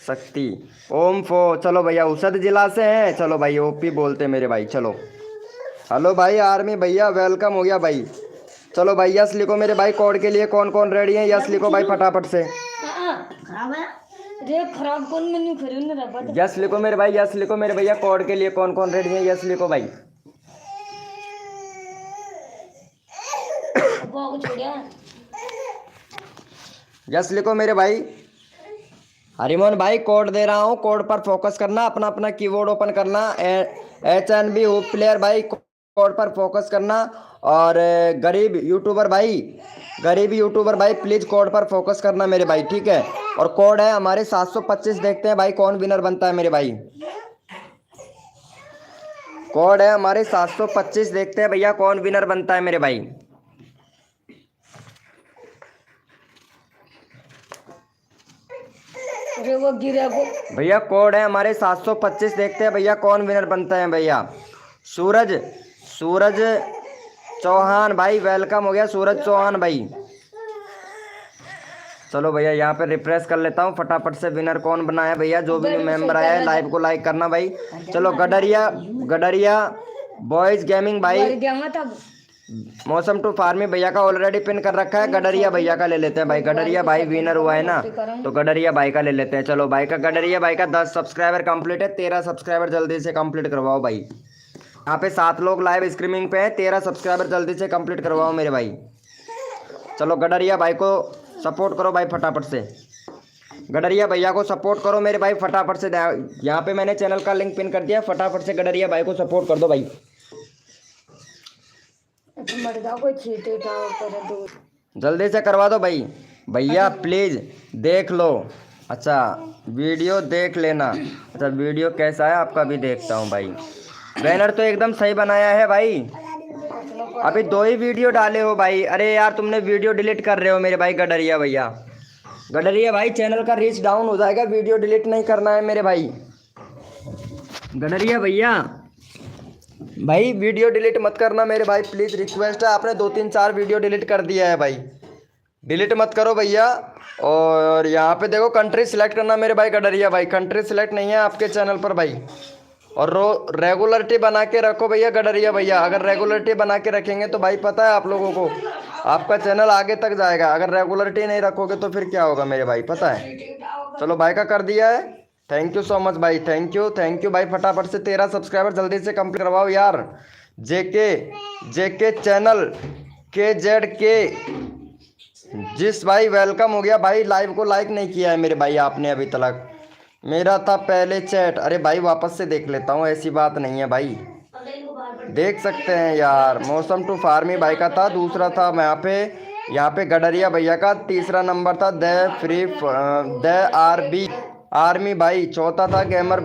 शक्ति ओम फो, चलो भैया उसद जिला से हैं, चलो भाई ओपी बोलते मेरे भाई। चलो हेलो भाई आर्मी भैया, वेलकम हो गया भाई। चलो भाई यस लिखो मेरे भाई, कोड के लिए कौन कौन रेडी है, यस लिखो भाई फटाफट से। खराब है रे, खराब कौन मेन्यू खरीद ना रहा। यस लिखो मेरे भाई, यस लिखो मेरे भैया, कोड के लिए कौन कौन रेडी है, यस लिखो भाई। यस लिखो मेरे भाई। हरिमोहन भाई कोड दे रहा हूँ, कोड पर फोकस करना, अपना अपना कीबोर्ड ओपन करना। HNB हुप प्लेयर भाई कोड पर फोकस करना। और गरीब यूट्यूबर भाई प्लीज कोड पर फोकस करना मेरे भाई, ठीक है। और कोड है हमारे 725, देखते हैं भाई कौन विनर बनता है मेरे भाई। कोड है हमारे 725, देखते हैं भैया कौन विनर बनता है मेरे भाई। अरे वो गिरा को भैया कोड है हमारे 725, देखते हैं भैया कौन विनर बनता है भैया। सूरज चौहान भाई, वेलकम हो गया सूरज चौहान भाई। चलो भैया यहाँ पे रिफ्रेश कर लेता हूँ फटाफट से, विनर कौन बना है भैया। जो भी मेंबर आया है लाइव को लाइक करना भाई। चलो गडरिया बॉयज गेमिंग भाई, मौसम टू फार्मी भैया का ऑलरेडी पिन कर रखा है, गडरिया भैया का ले लेते हैं भाई। गडरिया भाई विनर हुआ है ना, तो गडरिया भाई का ले लेते हैं। चलो भाई का गडरिया भाई का 10 सब्सक्राइबर कंप्लीट है, 13 सब्सक्राइबर जल्दी से कंप्लीट करवाओ भाई। यहाँ पे 7 लोग लाइव स्ट्रीमिंग पे हैं, 13 सब्सक्राइबर जल्दी से कंप्लीट करवाओ मेरे भाई। चलो गडरिया भाई को सपोर्ट करो भाई फटाफट से, गडरिया भैया को सपोर्ट करो मेरे भाई फटाफट से। यहाँ पे मैंने चैनल का लिंक पिन कर दिया, फटाफट से गडरिया भाई को सपोर्ट कर दो भाई। जल्दी से करवा दो भाई भैया प्लीज, देख लो। अच्छा वीडियो देख लेना। अच्छा वीडियो कैसा है आपका भी देखता हूँ भाई। बैनर तो एकदम सही बनाया है भाई, अभी 2 ही वीडियो डाले हो भाई। अरे यार तुमने वीडियो डिलीट कर रहे हो मेरे भाई। गडरिया भाई चैनल का रीच डाउन हो जाएगा, वीडियो डिलीट नहीं करना है मेरे भाई। गडरिया भैया भाई वीडियो डिलीट मत करना मेरे भाई, प्लीज़ रिक्वेस्ट है। आपने 2-3-4 वीडियो डिलीट कर दिया है भाई, डिलीट मत करो भैया। और यहाँ पे देखो कंट्री सिलेक्ट करना मेरे भाई। गडरिया भाई कंट्री सिलेक्ट नहीं है आपके चैनल पर भाई। और रेगुलरिटी बना के रखो भैया गडरिया भैया। अगर रेगुलरिटी बना के रखेंगे तो भाई पता है आप लोगों को, आपका चैनल आगे तक जाएगा। अगर रेगुलरिटी नहीं रखोगे तो फिर क्या होगा मेरे भाई, पता है। चलो भाई का कर दिया है, थैंक यू सो मच भाई, थैंक यू भाई। फटाफट से 13 सब्सक्राइबर जल्दी से कंप्लीट करवाओ यार। जेके चैनल KZK जिस भाई वेलकम हो गया भाई। लाइव को लाइक नहीं किया है मेरे भाई आपने अभी तक, मेरा था पहले चैट। अरे भाई वापस से देख लेता हूँ, ऐसी बात नहीं है भाई, देख सकते हैं यार। मौसम टू फार्मी भाई का था, दूसरा था यहाँ पे गडरिया भैया का, तीसरा नंबर था द आर्मी भाई, चौथा था गेमर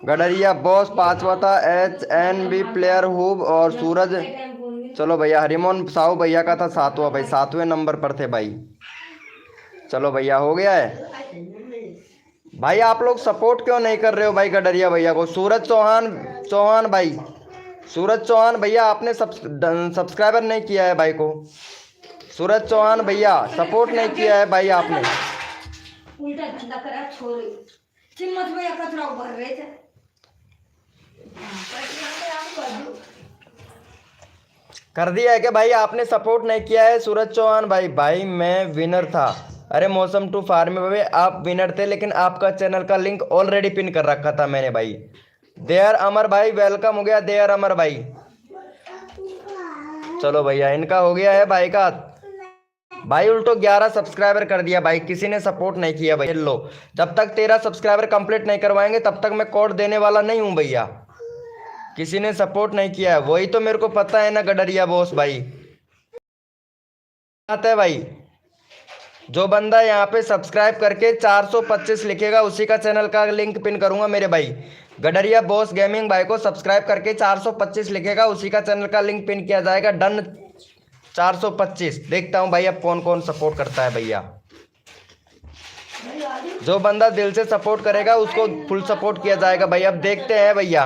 गडरिया बॉस, पांचवा था HNB प्लेयर हुब और सूरज। चलो भैया हरिमोहन साहू भैया का था 7वां भाई, 7वें नंबर पर थे भाई। चलो भैया हो गया है भाई। आप लोग सपोर्ट क्यों नहीं कर रहे हो भाई गडरिया भैया को। सूरज चौहान भैया आपने सब्सक्राइबर नहीं किया है भाई को। सूरज चौहान भैया सपोर्ट नहीं किया है भाई आपने। उल्टा धंधा करा छोरे, चिम्मत भैया कचरा भर रहे थे। कर दिया है कि भाई आपने सपोर्ट नहीं किया है सूरज चौहान भाई। भाई मैं विनर था। अरे मौसम टू फार्मी भाई आप विनर थे, लेकिन आपका चैनल का लिंक ऑलरेडी पिन कर रखा था मैंने भाई। देयर अमर भाई वेलकम हो गया, देयर अमर भाई। चलो भैया इनका हो गया है भाई का। भाई उल्टो 11 सब्सक्राइबर कर दिया भाई, किसी ने सपोर्ट नहीं किया भाई। लो जब तक 13 सब्सक्राइबर कंप्लीट नहीं करवाएंगे तब तक मैं कोड देने वाला नहीं हूं भैया। किसी ने सपोर्ट नहीं किया है, वही तो मेरे को पता है ना गडरिया बॉस भाई। आता है भाई, जो बंदा यहाँ पे सब्सक्राइब करके 425 लिखेगा उसी का चैनल का लिंक पिन करूंगा मेरे भाई। गडरिया बॉस गेमिंग भाई को सब्सक्राइब करके 425 लिखेगा उसी का चैनल का लिंक पिन किया जाएगा। डन 425। देखता हूँ भाई अब कौन कौन सपोर्ट करता है भैया। जो बंदा दिल से सपोर्ट करेगा उसको फुल सपोर्ट किया जाएगा भाई। अब देखते हैं भैया।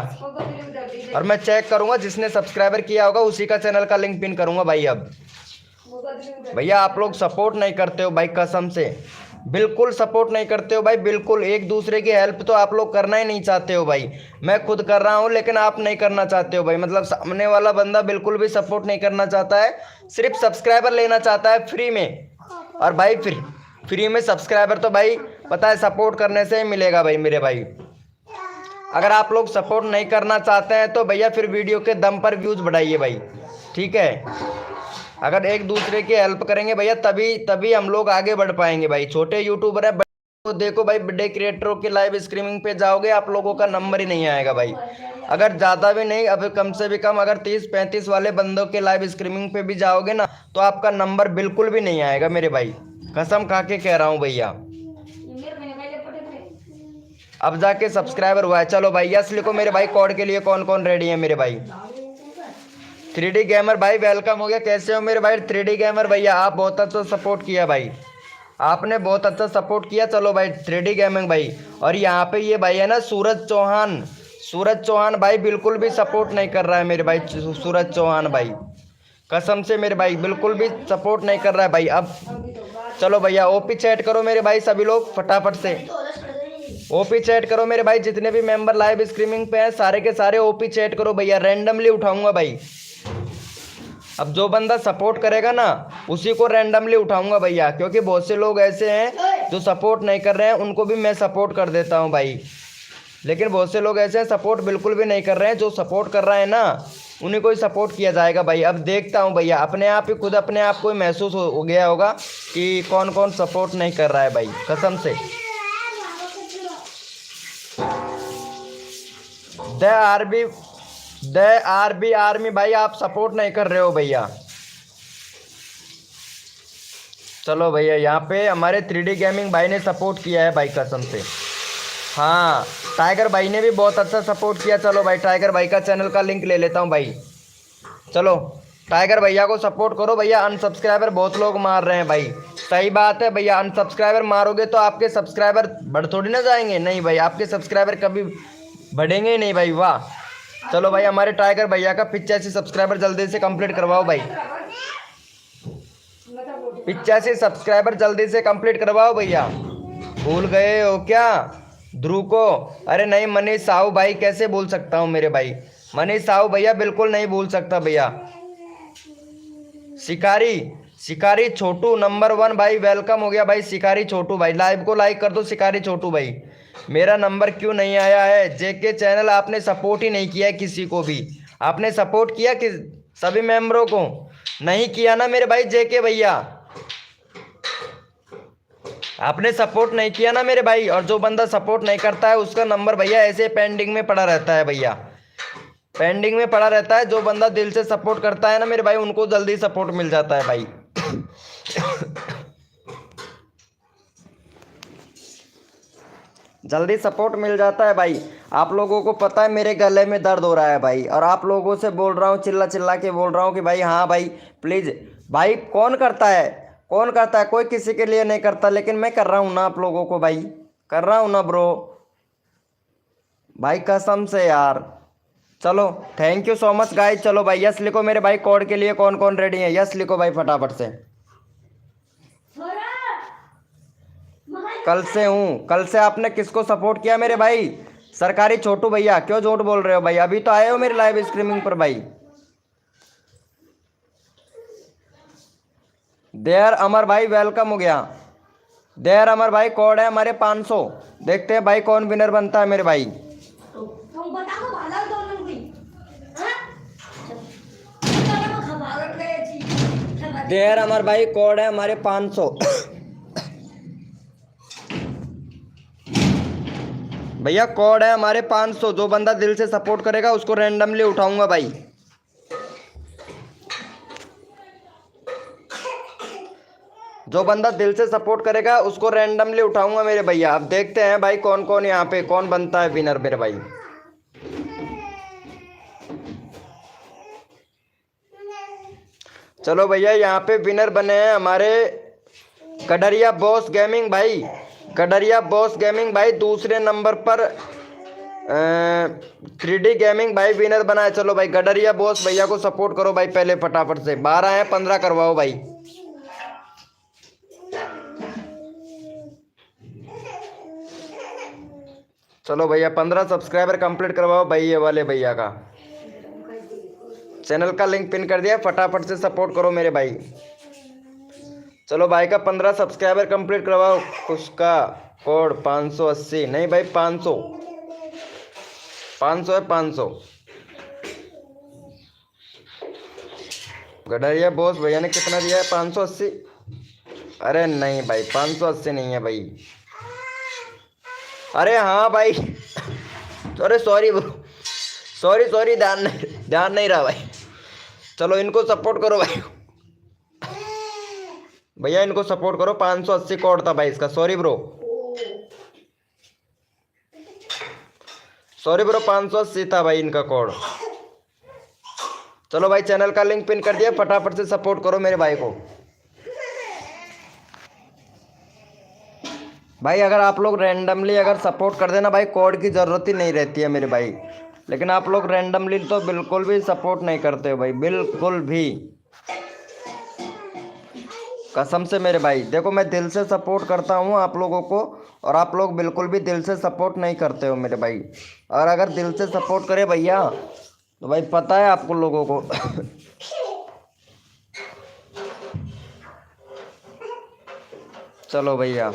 और मैं चेक करूंगा, जिसने सब्सक्राइबर किया होगा उसी का चैनल का लिंक पिन करूंगा भाई। अब भैया आप लोग सपोर्ट नहीं करते हो भाई, कसम से बिल्कुल सपोर्ट नहीं करते हो भाई, बिल्कुल। एक दूसरे की हेल्प तो आप लोग करना ही नहीं चाहते हो भाई। मैं खुद कर रहा हूँ लेकिन आप नहीं करना चाहते हो भाई। मतलब सामने वाला बंदा बिल्कुल भी सपोर्ट नहीं करना चाहता है, सिर्फ सब्सक्राइबर लेना चाहता है फ्री में। और भाई फ्री में सब्सक्राइबर तो भाई पता है सपोर्ट करने से ही मिलेगा भाई मेरे भाई। अगर आप लोग सपोर्ट नहीं करना चाहते हैं तो भैया फिर वीडियो के दम पर व्यूज़ बढ़ाइए भाई, ठीक है। अगर एक दूसरे की हेल्प करेंगे भैया तभी तभी हम लोग आगे बढ़ पाएंगे भाई। छोटे यूट्यूबर है तो देखो भाई, बड़े क्रिएटरों के लाइव स्ट्रीमिंग पे जाओगे आप लोगों का नंबर ही नहीं आएगा भाई। अगर ज़्यादा भी नहीं, अब कम से भी कम अगर 30-35 वाले बंदों के लाइव स्ट्रीमिंग पे भी जाओगे ना तो आपका नंबर बिल्कुल भी नहीं आएगा मेरे भाई, कसम खा के कह रहा हूँ भैया। अब जाके सब्सक्राइबर हुआ है। चलो भाई यस लिखो मेरे भाई। कोड के लिए कौन कौन रेडी है मेरे भाई? 3D गेमर भाई वेलकम हो गया। कैसे हो मेरे भाई 3D गेमर भैया? आप बहुत अच्छा सपोर्ट किया भाई, आपने बहुत अच्छा सपोर्ट किया। चलो भाई 3D गेमिंग भाई। और यहाँ पे ये भाई है ना सूरज चौहान भाई बिल्कुल भी सपोर्ट नहीं कर रहा है मेरे भाई। सूरज चौहान भाई कसम से मेरे भाई बिल्कुल भी सपोर्ट नहीं कर रहा है भाई। अब चलो भैया ओपी चैट करो मेरे भाई, सभी लोग फटाफट से ओपी चैट करो मेरे भाई। जितने भी मेंबर लाइव स्ट्रीमिंग पे हैं सारे के सारे ओपी चैट करो भैया, रैंडमली उठाऊंगा भाई। अब जो बंदा सपोर्ट करेगा ना उसी को रैंडमली उठाऊंगा भैया, क्योंकि बहुत से लोग ऐसे हैं जो सपोर्ट नहीं कर रहे हैं, उनको भी मैं सपोर्ट कर देता हूं भाई। लेकिन बहुत से लोग ऐसे हैं सपोर्ट बिल्कुल भी नहीं कर रहे हैं, जो सपोर्ट कर रहे हैं ना उन्हीं को ही सपोर्ट किया जाएगा भाई। अब देखता हूं भैया, अपने आप ही खुद अपने आप को ही महसूस हो गया होगा कि कौन कौन सपोर्ट नहीं कर रहा है भाई, कसम से। द आरबी आर्मी भाई आप सपोर्ट नहीं कर रहे हो भैया। चलो भैया यहाँ पे हमारे 3D गेमिंग भाई ने सपोर्ट किया है भाई, कसम से। हाँ टाइगर भाई ने भी बहुत अच्छा सपोर्ट किया। चलो भाई टाइगर भाई का चैनल का लिंक ले लेता हूँ भाई। चलो टाइगर भैया को सपोर्ट करो भैया। अनसब्सक्राइबर बहुत लोग मार रहे हैं भाई, सही बात है भैया। अनसब्सक्राइबर मारोगे तो आपके सब्सक्राइबर बढ़ थोड़ी ना जाएंगे, नहीं भाई आपके सब्सक्राइबर कभी बढ़ेंगे ही नहीं भाई। वाह चलो भाई हमारे टाइगर भैया का 85 सब्सक्राइबर जल्दी से कंप्लीट करवाओ भाई, 85 सब्सक्राइबर जल्दी से कंप्लीट करवाओ भैया। भूल गए हो क्या ध्रुव को? अरे नहीं मनीष साहू भाई, कैसे भूल सकता हूँ मेरे भाई? मनीष साहू भैया बिल्कुल नहीं भूल सकता भैया। शिकारी छोटू नंबर 1 भाई वेलकम हो गया भाई। शिकारी छोटू भाई लाइव को लाइक कर दो। शिकारी छोटू भाई मेरा नंबर क्यों नहीं आया है? जेके चैनल आपने सपोर्ट ही नहीं किया है किसी को भी। आपने सपोर्ट किया कि सभी मेंबरों को? नहीं किया ना मेरे भाई जेके भैया, आपने सपोर्ट नहीं किया ना मेरे भाई। और जो बंदा सपोर्ट नहीं करता है उसका नंबर भैया ऐसे पेंडिंग में पड़ा रहता है भैया, पेंडिंग में पड़ा रहता है। जो बंदा दिल से सपोर्ट करता है ना मेरे भाई उनको जल्दी सपोर्ट मिल जाता है भाई। जल्दी सपोर्ट मिल जाता है भाई। आप लोगों को पता है मेरे गले में दर्द हो रहा है भाई, और आप लोगों से बोल रहा हूँ, चिल्ला चिल्ला के बोल रहा हूँ कि भाई हाँ भाई प्लीज़ भाई। कौन करता है? कोई किसी के लिए नहीं करता, लेकिन मैं कर रहा हूँ ना आप लोगों को भाई, कर रहा हूँ ना ब्रो भाई, कसम से यार। चलो thank you so much guys. चलो भाई यस लिखो मेरे भाई। कोड के लिए कौन कौन रेडी है? यस लिखो भाई फटाफट से। कल से हूँ, कल से आपने किसको सपोर्ट किया मेरे भाई? सरकारी छोटू भैया। क्यों झूठ बोल रहे हो भाई? अभी तो आए हो मेरे लाइव स्ट्रीमिंग पर भाई। देयर अमर भाई वेलकम हो गया। देयर अमर भाई कोड है हमारे 500। देखते हैं भाई कौन विनर बनता है मेरे भाई। तुम बता दो भाला दोनों कोई हां देयर अमर भाई कोड है हमारे 500। भैया कोड है हमारे 500। जो बंदा दिल से सपोर्ट करेगा उसको रैंडमली उठाऊंगा भाई। जो बंदा दिल से सपोर्ट करेगा उसको रैंडमली उठाऊंगा मेरे भैया। अब देखते हैं भाई कौन कौन यहाँ पे कौन बनता है विनर मेरे भाई। चलो भैया यहाँ पे विनर बने हैं हमारे कड़रिया बॉस गेमिंग भाई। कड़रिया बॉस गेमिंग भाई दूसरे नंबर पर 3D गेमिंग भाई विनर बनाए। चलो भाई गडरिया बॉस भैया को सपोर्ट करो भाई पहले फटाफट से। 12 है, 15 करवाओ भाई। चलो भैया 15 सब्सक्राइबर कंप्लीट करवाओ भाई ये वाले भैया का। चैनल का लिंक पिन कर दिया, फटाफट से सपोर्ट करो मेरे भाई। चलो भाई का 15 सब्सक्राइबर कंप्लीट करवाओ। उसका कोड 580 नहीं भाई 500 है 500। गडरिया बॉस भैया ने कितना दिया है? 580। अरे नहीं भाई 580 नहीं है भाई। अरे हाँ भाई अरे सॉरी सॉरी ध्यान नहीं रहा भाई। चलो इनको सपोर्ट करो भाई भैया इनको सपोर्ट करो। 580 कोड था भाई इसका। सॉरी ब्रो 580 था भाई इनका कोड। चलो भाई चैनल का लिंक पिन कर दिया, फटाफट से सपोर्ट करो मेरे भाई को। भाई अगर आप लोग रैंडमली अगर सपोर्ट कर देना भाई, कोड की ज़रूरत ही नहीं रहती है मेरे भाई। लेकिन आप लोग रैंडमली तो बिल्कुल भी सपोर्ट नहीं करते हो भाई, बिल्कुल भी, कसम से मेरे भाई। देखो मैं दिल से सपोर्ट करता हूँ आप लोगों को, और आप लोग बिल्कुल भी दिल से सपोर्ट नहीं करते हो मेरे भाई। और अगर दिल से सपोर्ट करे भैया तो भाई पता है आपको लोगों को चलो भैया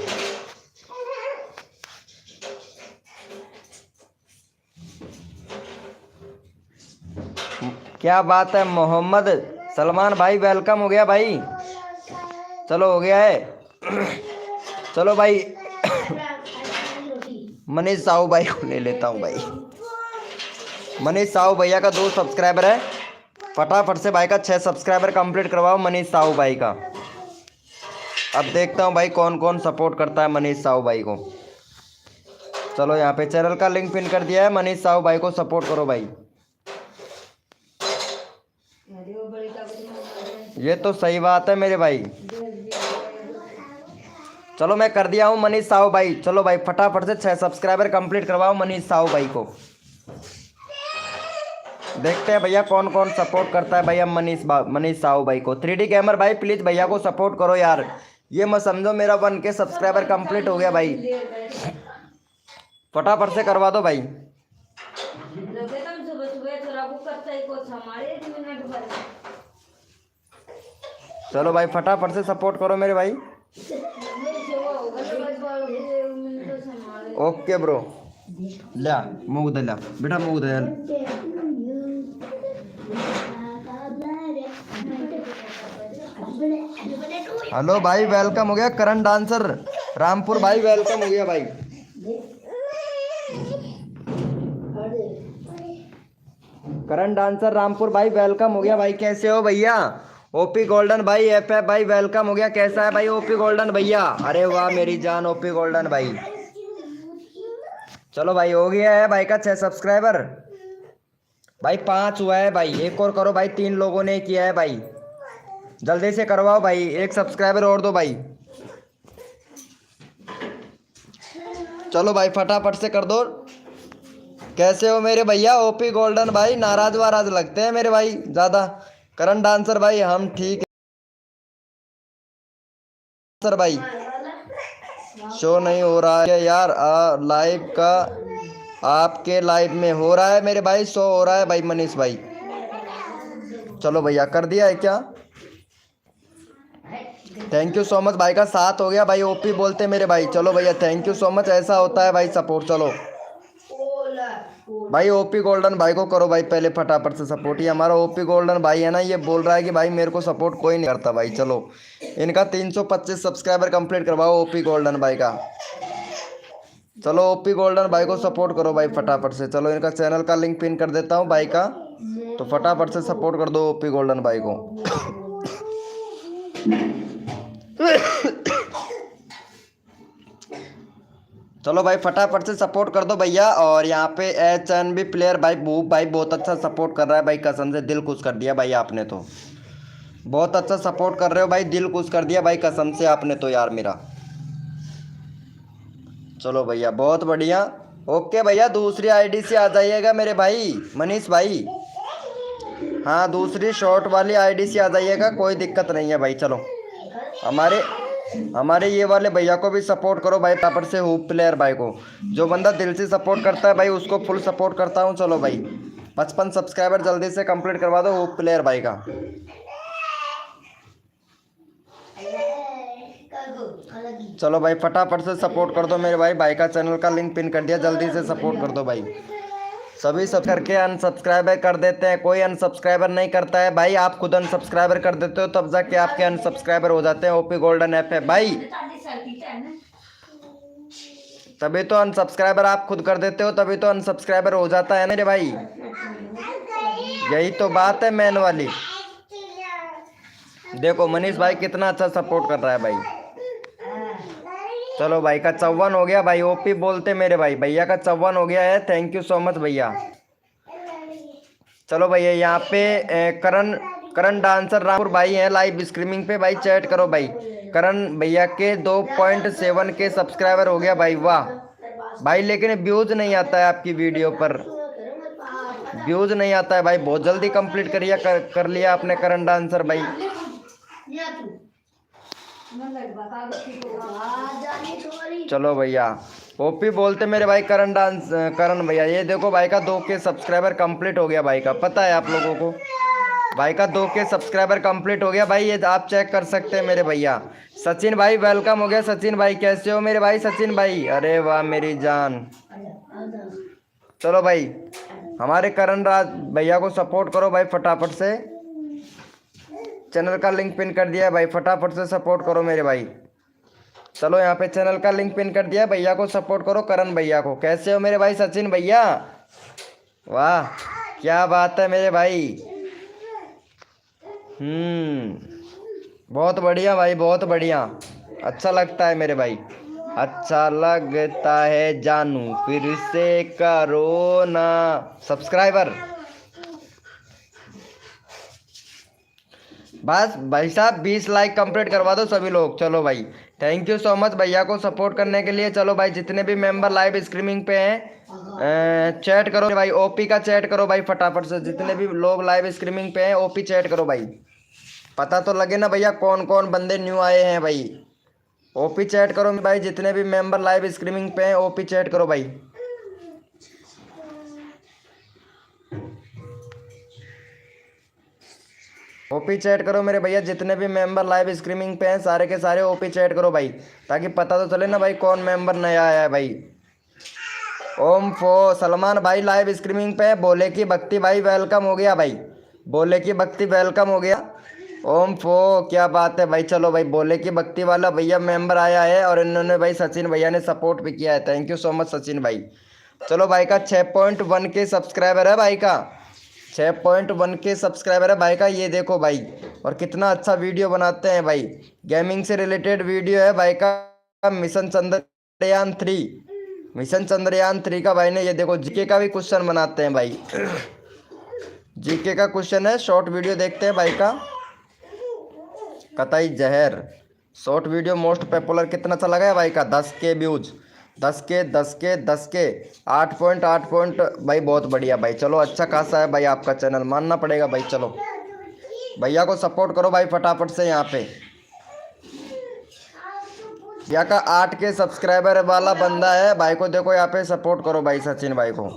क्या बात है। मोहम्मद सलमान भाई वेलकम हो गया भाई। चलो हो गया है चलो भाई मनीष साहू भाई को ले लेता हूँ भाई। मनीष साहू भैया का 2 सब्सक्राइबर है, फटाफट से भाई का 6 सब्सक्राइबर कंप्लीट करवाओ मनीष साहू भाई का। अब देखता हूँ भाई कौन कौन सपोर्ट करता है मनीष साहू भाई को। चलो यहाँ पे चैनल का लिंक पिन कर दिया है, मनीष साहू भाई को सपोर्ट करो भाई। ये तो सही बात है मेरे भाई। चलो मैं कर दिया हूँ मनीष साहू भाई। चलो भाई फटाफट से 6 सब्सक्राइबर कंप्लीट करवाओ मनीष साहू भाई को। देखते हैं भैया कौन कौन सपोर्ट करता है भैया मनीष साहू भाई को। 3D गेमर भाई प्लीज़ भैया को सपोर्ट करो यार। ये मत समझो मेरा 1K सब्सक्राइबर कंप्लीट हो गया भाई, फटाफट से करवा दो भाई। चलो भाई फटाफट से सपोर्ट करो मेरे भाई। ओके ब्रो ला मूग दला बेटा मूग दल। हेलो भाई वेलकम हो गया। करण डांसर रामपुर भाई वेलकम हो गया भाई। करण डांसर रामपुर भाई वेलकम हो गया भाई। कैसे हो भैया? ओपी गोल्डन भाई FF भाई वेलकम हो गया। कैसा है भाई ओपी गोल्डन भैया? अरे वाह मेरी जान ओपी गोल्डन भाई। चलो भाई हो गया है भाई का 6 सब्सक्राइबर भाई। 5 हुआ है भाई, एक और करो भाई। 3 लोगों ने किया है भाई, जल्दी से करवाओ भाई। 1 सब्सक्राइबर और दो भाई। चलो भाई फटाफट से कर दो। कैसे हो मेरे भैया? ओपी गोल्डन भाई नाराज वाराज लगते हैं मेरे भाई ज़्यादा। करण डांसर भाई हम ठीक है सर भाई। शो नहीं हो रहा है यार लाइव का? आपके लाइव में हो रहा है मेरे भाई, शो हो रहा है भाई मनीष भाई। चलो भैया कर दिया है क्या? थैंक यू सो मच भाई का 7 हो गया भाई। ओपी बोलते मेरे भाई। चलो भैया थैंक यू सो मच। ऐसा होता है भाई सपोर्ट। चलो भाई ओपी गोल्डन भाई को करो भाई पहले फटाफट से सपोर्ट। ये हमारा ओपी गोल्डन भाई है ना, ये बोल रहा है कि भाई मेरे को सपोर्ट कोई नहीं करता भाई। चलो इनका 325 सब्सक्राइबर कंप्लीट करवाओ ओपी गोल्डन भाई का। चलो ओपी गोल्डन भाई को सपोर्ट करो भाई फटाफट से। चलो इनका चैनल का लिंक पिन कर देता हूँ भाई का, तो फटाफट से सपोर्ट कर दो ओपी गोल्डन भाई को। चलो भाई फटाफट से सपोर्ट कर दो भैया। और यहाँ पे HNB प्लेयर भाई भूप भाई बहुत अच्छा सपोर्ट कर रहा है भाई, कसम से दिल खुश कर दिया भाई आपने तो। बहुत अच्छा सपोर्ट कर रहे हो भाई, दिल खुश कर दिया भाई कसम से आपने तो यार मेरा। चलो भैया बहुत बढ़िया। ओके भैया, दूसरी आईडी से आ जाइएगा मेरे भाई मनीष भाई। हाँ, दूसरी शॉर्ट वाली आईडी से आ जाइएगा, कोई दिक्कत नहीं है भाई। चलो, हमारे हमारे ये वाले भैया को भी सपोर्ट करो भाई, पापड़ से हुप प्लेयर भाई को। जो बंदा दिल से सपोर्ट करता है भाई उसको फुल सपोर्ट करता हूँ। चलो भाई, 55 सब्सक्राइबर जल्दी से कंप्लीट करवा दो हुप प्लेयर भाई का। चलो भाई, फटाफट से सपोर्ट कर दो मेरे भाई। भाई का चैनल का लिंक पिन कर दिया, जल्दी से सपोर्ट कर दो भाई। सभी सब करके अनसब्सक्राइबर कर देते हैं, कोई अनसब्सक्राइबर नहीं करता है भाई। आप खुद अनसब्सक्राइबर कर देते हो तब जाके आपके अनसब्सक्राइबर हो जाते हैं। ओपी गोल्डन ऐप है भाई, तभी तो अनसब्सक्राइबर आप खुद कर देते हो, तभी तो अनसब्सक्राइबर हो जाता है मेरे भाई। यही तो बात है मेन वाली। देखो मनीष भाई कितना अच्छा सपोर्ट कर रहा है भाई। चलो भाई का 54 हो गया भाई। ओपी बोलते मेरे भाई, भैया का 54 हो गया है। थैंक यू सो मच भैया। चलो भैया, यहाँ पे करण डांसर रामपुर भाई हैं लाइव स्ट्रीमिंग पे भाई, चैट करो भाई। करण भैया के 2.7 के सब्सक्राइबर हो गया भाई, वाह भाई। लेकिन व्यूज नहीं आता है आपकी वीडियो पर, व्यूज नहीं आता है भाई। बहुत जल्दी कंप्लीट कर लिया आपने करण डांसर भाई। चलो भैया, ओपी बोलते मेरे भाई करण भैया। ये देखो भाई का 2 के सब्सक्राइबर कंप्लीट हो गया भाई का, पता है आप लोगों को। भाई का 2 के सब्सक्राइबर कंप्लीट हो गया भाई, ये आप चेक कर सकते हैं मेरे भैया। सचिन भाई वेलकम हो गया। सचिन भाई कैसे हो मेरे भाई? सचिन भाई, अरे वाह मेरी जान। चलो भाई, हमारे करण राज भैया को सपोर्ट करो भाई फटाफट से। चैनल का लिंक पिन कर दिया है भाई, फटाफट से सपोर्ट करो मेरे भाई। चलो, यहाँ पे चैनल का लिंक पिन कर दिया, भैया को सपोर्ट करो, करण भैया को। कैसे हो मेरे भाई सचिन भैया? वाह क्या बात है मेरे भाई। बहुत बढ़िया भाई, बहुत बढ़िया। अच्छा लगता है मेरे भाई, अच्छा लगता है जानू। फिर से करो ना सब्सक्राइबर। बस भाई साहब 20 लाइक कंप्लीट करवा दो सभी लोग। चलो भाई, थैंक यू सो मच भैया को सपोर्ट करने के लिए। चलो भाई, जितने भी मेंबर लाइव स्ट्रीमिंग पे हैं चैट करो भाई। ओपी का चैट करो भाई फटाफट से। जितने भी लोग लाइव स्ट्रीमिंग पे हैं ओपी चैट करो भाई, पता तो लगे ना भैया कौन कौन बंदे न्यू आए हैं भाई। ओपी चैट करो भाई, जितने भी मेंबर लाइव स्ट्रीमिंग पे हैं ओपी चैट करो भाई। ओपी चैट करो मेरे भैया, जितने भी मेंबर लाइव स्ट्रीमिंग पे हैं सारे के सारे ओपी चैट करो भाई, ताकि पता तो चले ना भाई कौन मेंबर नया आया है भाई। ओम फो सलमान भाई लाइव स्ट्रीमिंग पे है। बोले की भक्ति भाई वेलकम हो गया भाई, बोले की भक्ति वेलकम हो गया। ओम फो क्या बात है भाई। चलो भाई, बोले की भक्ति वाला भैया मेंबर आया है और इन्होंने भाई सचिन भैया ने सपोर्ट भी किया है। Thank you so much Sachin भाई। चलो भाई का 6.1 के सब्सक्राइबर है भाई का, 6.1 के सब्सक्राइबर है भाई का। ये देखो भाई, और कितना अच्छा वीडियो बनाते हैं भाई। गेमिंग से रिलेटेड वीडियो है भाई का। मिशन चंद्रयान 3 का भाई ने, ये देखो जीके का भी क्वेश्चन बनाते हैं भाई। जीके का क्वेश्चन है, शॉर्ट वीडियो देखते हैं भाई का। कतई जहर शॉर्ट वीडियो मोस्ट पॉपुलर कितना चला गया भाई का? 10 के व्यूज, 10 के 8 पॉइंट भाई, बहुत बढ़िया भाई। चलो अच्छा खासा है भाई आपका चैनल, मानना पड़ेगा भाई। चलो भैया को सपोर्ट करो भाई फटाफट से। यहाँ पे भैया का 8 के सब्सक्राइबर वाला बंदा है भाई को, देखो यहाँ पे सपोर्ट करो भाई सचिन भाई को।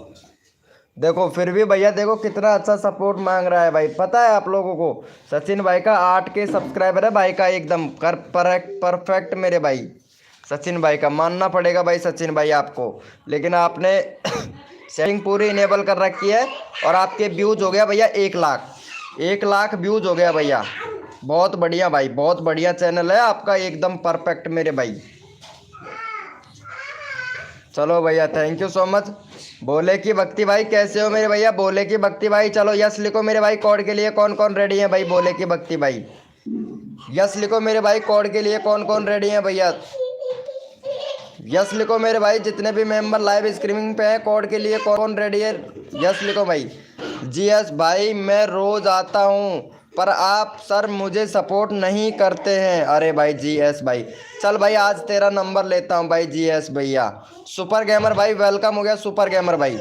देखो फिर भी भैया देखो कितना अच्छा सपोर्ट मांग रहा है भाई। पता है आप लोगों को सचिन भाई का 8 के सब्सक्राइबर है भाई का, एकदम परफेक्ट मेरे भाई। सचिन भाई का मानना पड़ेगा भाई सचिन भाई आपको। लेकिन आपने सेटिंग पूरी इनेबल कर रखी है और आपके व्यूज हो गया भैया 1 लाख व्यूज हो गया भैया। बहुत बढ़िया भाई, बहुत बढ़िया चैनल है आपका, एकदम परफेक्ट मेरे भाई। चलो भैया, थैंक यू सो मच। बोले की भक्ति भाई कैसे हो मेरे भैया? बोले की भक्ति भाई, चलो यस लिखो मेरे भाई। कोड के लिए कौन कौन रेडी है भाई? बोले की भक्ति भाई यस लिखो मेरे भाई। कोड के लिए कौन कौन रेडी है भैया? यस लिखो मेरे भाई। जितने भी मेंबर लाइव स्ट्रीमिंग पे हैं कोड के लिए कौन रेडी है? यस लिखो भाई। जी यस भाई, मैं रोज आता हूँ पर आप सर मुझे सपोर्ट नहीं करते हैं। अरे भाई GS भाई, चल भाई आज तेरा नंबर लेता हूँ भाई GS भैया। सुपर गेमर भाई वेलकम हो गया सुपर गेमर भाई।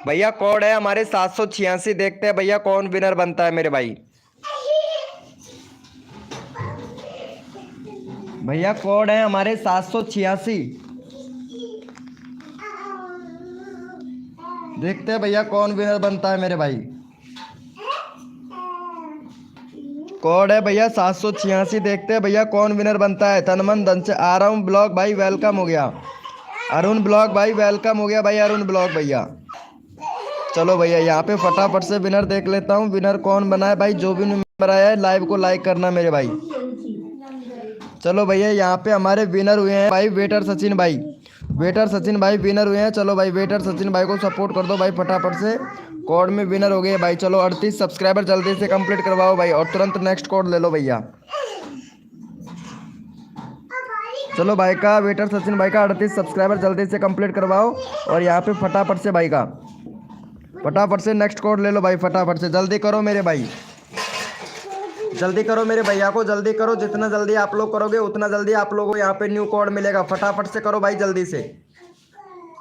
भैया कोड है हमारे 786, देखते हैं भैया कौन विनर बनता है मेरे भाई। भैया कोड है हमारे 786, देखते हैं भैया कौन विनर बनता है मेरे भाई। कोड है भैया 786, देखते हैं भैया कौन विनर बनता है। तन मन धन से आ रहा हूँ ब्लॉग भाई, वेलकम हो गया। अरुण ब्लॉग भाई वेलकम हो गया भाई, अरुण ब्लॉग भैया। चलो भैया यहाँ पे फटाफट से विनर देख लेता हूँ, विनर कौन बना है भाई। जो भी मेंबर आया है लाइव को लाइक करना मेरे भाई। चलो भैया यहाँ पे हमारे विनर हुए हैं भाई वेटर सचिन भाई, वेटर सचिन भाई विनर हुए हैं। चलो भाई वेटर सचिन भाई को सपोर्ट कर दो भाई फटाफट से। कोड में विनर हो गए भाई। चलो 38 सब्सक्राइबर जल्दी से कंप्लीट करवाओ भाई और तुरंत नेक्स्ट कोड ले लो भैया। चलो भाई का वेटर सचिन भाई का 38 सब्सक्राइबर जल्दी से कंप्लीट करवाओ और यहाँ पे फटाफट से भाई का फटाफट से नेक्स्ट कोड ले लो भाई। फटाफट से जल्दी करो मेरे भाई, जल्दी करो मेरे भैया को, जल्दी करो। जितना जल्दी आप लोग करोगे उतना जल्दी आप लोगों को यहाँ पे न्यू कोड मिलेगा। फटाफट से करो भाई, जल्दी से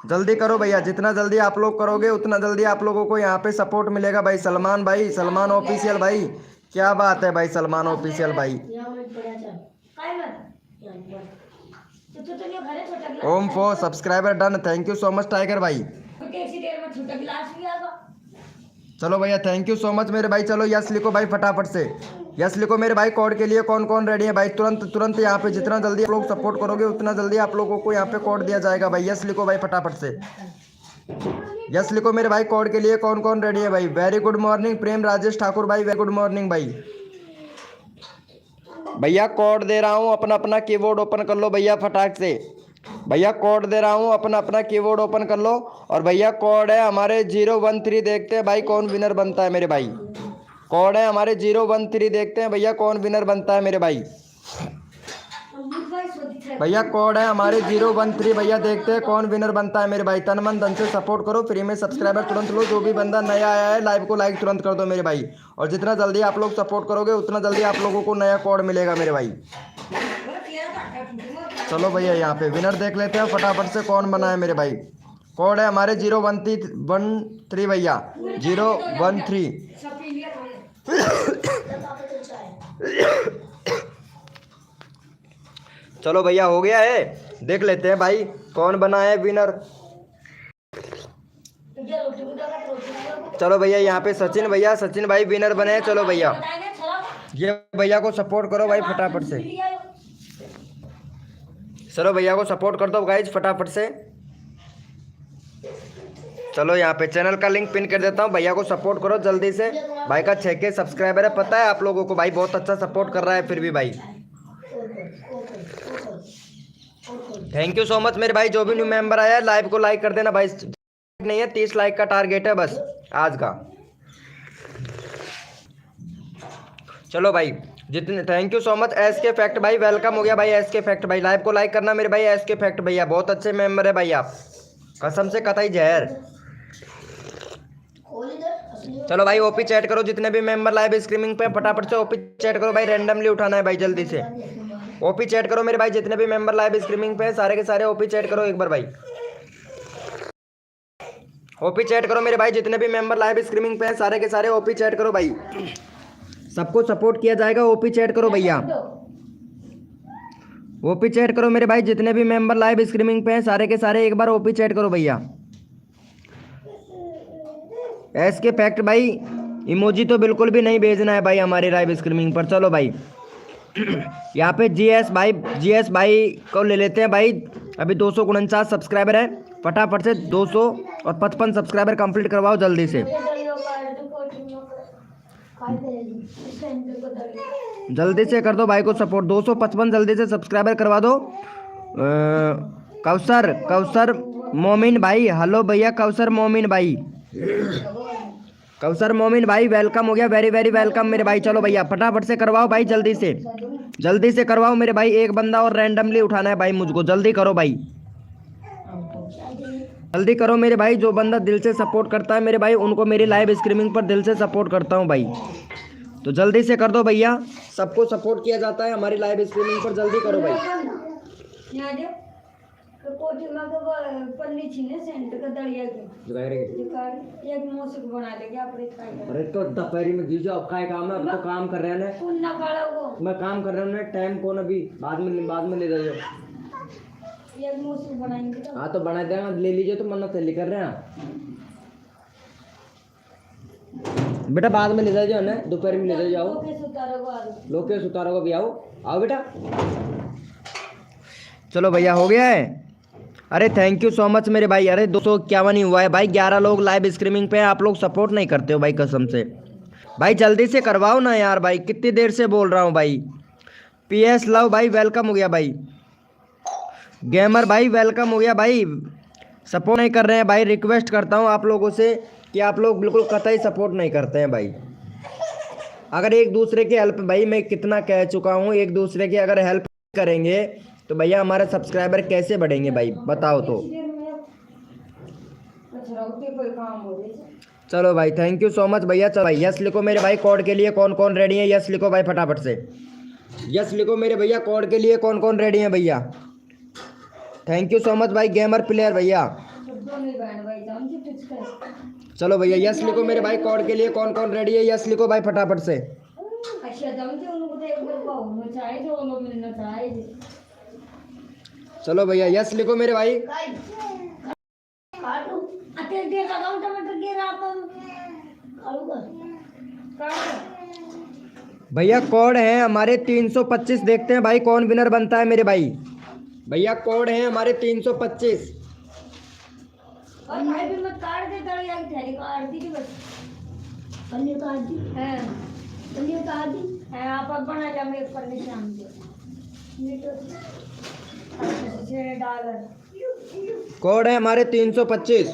जल्दी करो भैया। जितना जल्दी आप लोग करोगे उतना जल्दी आप लोगों को यहाँ पे सपोर्ट मिलेगा भाई। सलमान भाई, सलमान ऑफिशियल भाई, क्या बात है भाई सलमान ऑफिशियल भाई। Om for subscriber done, thank you so much tiger भाई। चलो भैया थैंक यू सो मच मेरे भाई। चलो यस लिखो भाई फटाफट से, यस लिखो मेरे भाई। कोड के लिए कौन कौन रेडी है भाई, तुरंत तुरंत यहाँ पे जितना जल्दी आप लोग सपोर्ट करोगे उतना जल्दी आप लोगों को यहाँ पे कोड दिया जाएगा भाई। यस लिखो भाई फटाफट से, यस लिखो मेरे भाई। कोड के लिए कौन कौन रेडी है भाई। वेरी गुड मॉर्निंग प्रेम राजेश ठाकुर भाई, वेरी गुड मॉर्निंग भाई। भैया कोड दे रहा हूँ, अपना अपना कीबोर्ड ओपन कर लो भैया फटाक से। भैया कोड दे रहा हूँ, अपना अपना कीबोर्ड ओपन कर लो। और भैया कोड है हमारे 013, देखते हैं भाई कौन विनर बनता है मेरे भाई। कोड है हमारे 013, देखते हैं भैया कौन विनर बनता है मेरे भाई। भैया कोड है हमारे 013, भैया देखते हैं कौन विनर बनता है मेरे भाई। तन मन धन से सपोर्ट करो, फ्री में सब्सक्राइबर तुरंत लो। जो भी बंदा नया आया है लाइव को लाइक तुरंत कर दो मेरे भाई। और जितना जल्दी आप लोग सपोर्ट करोगे उतना जल्दी आप लोगों को नया कोड मिलेगा मेरे भाई। चलो भैया यहाँ पे विनर देख लेते हैं फटाफट से कौन बना है मेरे भाई। कोड है हमारे 013 भैया, 013। चलो भैया हो गया है, देख लेते हैं भाई कौन बना है विनर। चलो भैया यहाँ पे सचिन भैया, सचिन भाई विनर बने हैं। चलो भैया ये भैया को सपोर्ट करो भाई फटाफट से। चलो भैया को सपोर्ट कर दो गाइज फटाफट से। चलो यहाँ पे चैनल का लिंक पिन कर देता हूँ, भैया को सपोर्ट करो जल्दी से। भाई का 6K सब्सक्राइबर है, पता है आप लोगों को भाई, बहुत अच्छा सपोर्ट कर रहा है फिर भी भाई। थैंक यू सो मच मेरे भाई। जो भी न्यू मेंबर आया है लाइव को लाइक कर देना भाई। नहीं है 30 लाइक का टारगेट है बस आज का। चलो भाई जितने, thank you so much SK fact भाई, वेलकम हो गया भाई SK फैक्ट भाई। लाइव को लाइक करना मेरे भाई। SK फैक्ट भैया बहुत अच्छे मेंबर है भाई आप, कसम से कतई जहर। चलो भाई ओपी चैट करो, जितने भी मेंबर लाइव स्ट्रीमिंग पे फटाफट से ओपी चैट करो भाई। रैंडमली उठाना है भाई, जल्दी से ओपी चैट करो मेरे भाई। जितने भी मेंबर लाइव स्ट्रीमिंग पे सारे के सारे ओपी चैट करो एक बार भाई। ओपी चैट करो मेरे भाई, जितने भी मेंबर लाइव स्ट्रीमिंग पे सारे के सारे ओपी चैट करो भाई। सबको सपोर्ट किया जाएगा, ओपी चैट करो भैया। ओपी चैट करो मेरे भाई, जितने भी मेंबर लाइव स्ट्रीमिंग पे हैं सारे के सारे एक बार ओपी चैट करो भैया। SK फैक्ट भाई इमोजी तो बिल्कुल भी नहीं भेजना है भाई हमारे लाइव स्ट्रीमिंग पर। चलो भाई यहाँ पे GS भाई को ले लेते हैं भाई। अभी 249 सब्सक्राइबर है, फटाफट से 255 सब्सक्राइबर कंप्लीट करवाओ जल्दी से, जल्दी से कर दो भाई को सपोर्ट। 255 जल्दी से सब्सक्राइबर करवा दो। कौसर मोमिन भाई, हेलो भैया कौसर मोमिन भाई, कौसर मोमिन भाई वेलकम हो गया, वेरी वेरी वेलकम मेरे भाई। चलो भैया फटाफट से करवाओ भाई, जल्दी से करवाओ मेरे भाई। एक बंदा और रैंडमली उठाना है भाई मुझको, जल्दी करो भाई, जल्दी करो मेरे भाई। जो बंदा दिल से सपोर्ट करता है मेरे भाई उनको मेरी लाइव स्ट्रीमिंग पर दिल से सपोर्ट करता हूँ भाई। तो जल्दी से कर दो भैया, सबको सपोर्ट किया जाता है हमारी लाइव स्ट्रीमिंग पर, जल्दी करो भाई। यहाँ जो कोटी में तो पन्नी छीने सेंट का दड़िया के एक मौसम बना लेंगे अपने खाएगा। अरे तो दोपहरी में दीजिए, अब काय काम है, अब तो काम कर रहे हैं ना, कौन ना काढ़ा वो मैं काम कर रहा हूँ ना, टाइम कौन अभी बाद में ले जाइए। एक मौसम बनाएंगे तो हाँ तो बना देगा, ले लीजिए, तो मन्नत ले कर रहे हैं बेटा, बाद में ले जाओ ना, दोपहर में ले जाओ। लोकेश उतारो को भी आओ, आओ बेटा। चलो भैया हो गया है। अरे थैंक यू सो मच मेरे भाई। अरे 251 ही हुआ है भाई, 11 लोग लाइव स्ट्रीमिंग पे हैं, आप लोग सपोर्ट नहीं करते हो भाई, कसम से भाई जल्दी से करवाओ ना यार भाई, कितनी देर से बोल रहा हूँ भाई। PS लव भाई वेलकम हो गया भाई, गेमर भाई वेलकम हो गया भाई। सपोर्ट नहीं कर रहे हैं भाई, रिक्वेस्ट करता हूँ आप लोगों से कि आप लोग बिल्कुल कतई सपोर्ट नहीं करते हैं भाई। अगर एक दूसरे की हेल्प, भाई मैं कितना कह चुका हूँ, एक दूसरे की अगर हेल्प करेंगे तो भैया हमारे सब्सक्राइबर कैसे बढ़ेंगे भाई, बताओ तो। चलो भाई थैंक यू सो मच भैया। चलो भाई यस लिखो मेरे भाई, कोड के लिए कौन कौन रेडी है, यस लिखो भाई फटाफट से, यस लिखो मेरे भैया, कोड के लिए कौन कौन रेडी है भैया। थैंक यू सो मच भाई गेमर प्लेयर भैया। चलो भैया यस लिखो मेरे भाई, कोड के लिए कौन कौन रेडी है, यस लिखो भाई फटाफट से। चलो भैया यस लिखो मेरे भाई। भैया कोड है हमारे 325, देखते हैं भाई कौन विनर बनता है मेरे भाई। भैया कोड है हमारे 325। कोड है हमारे 325।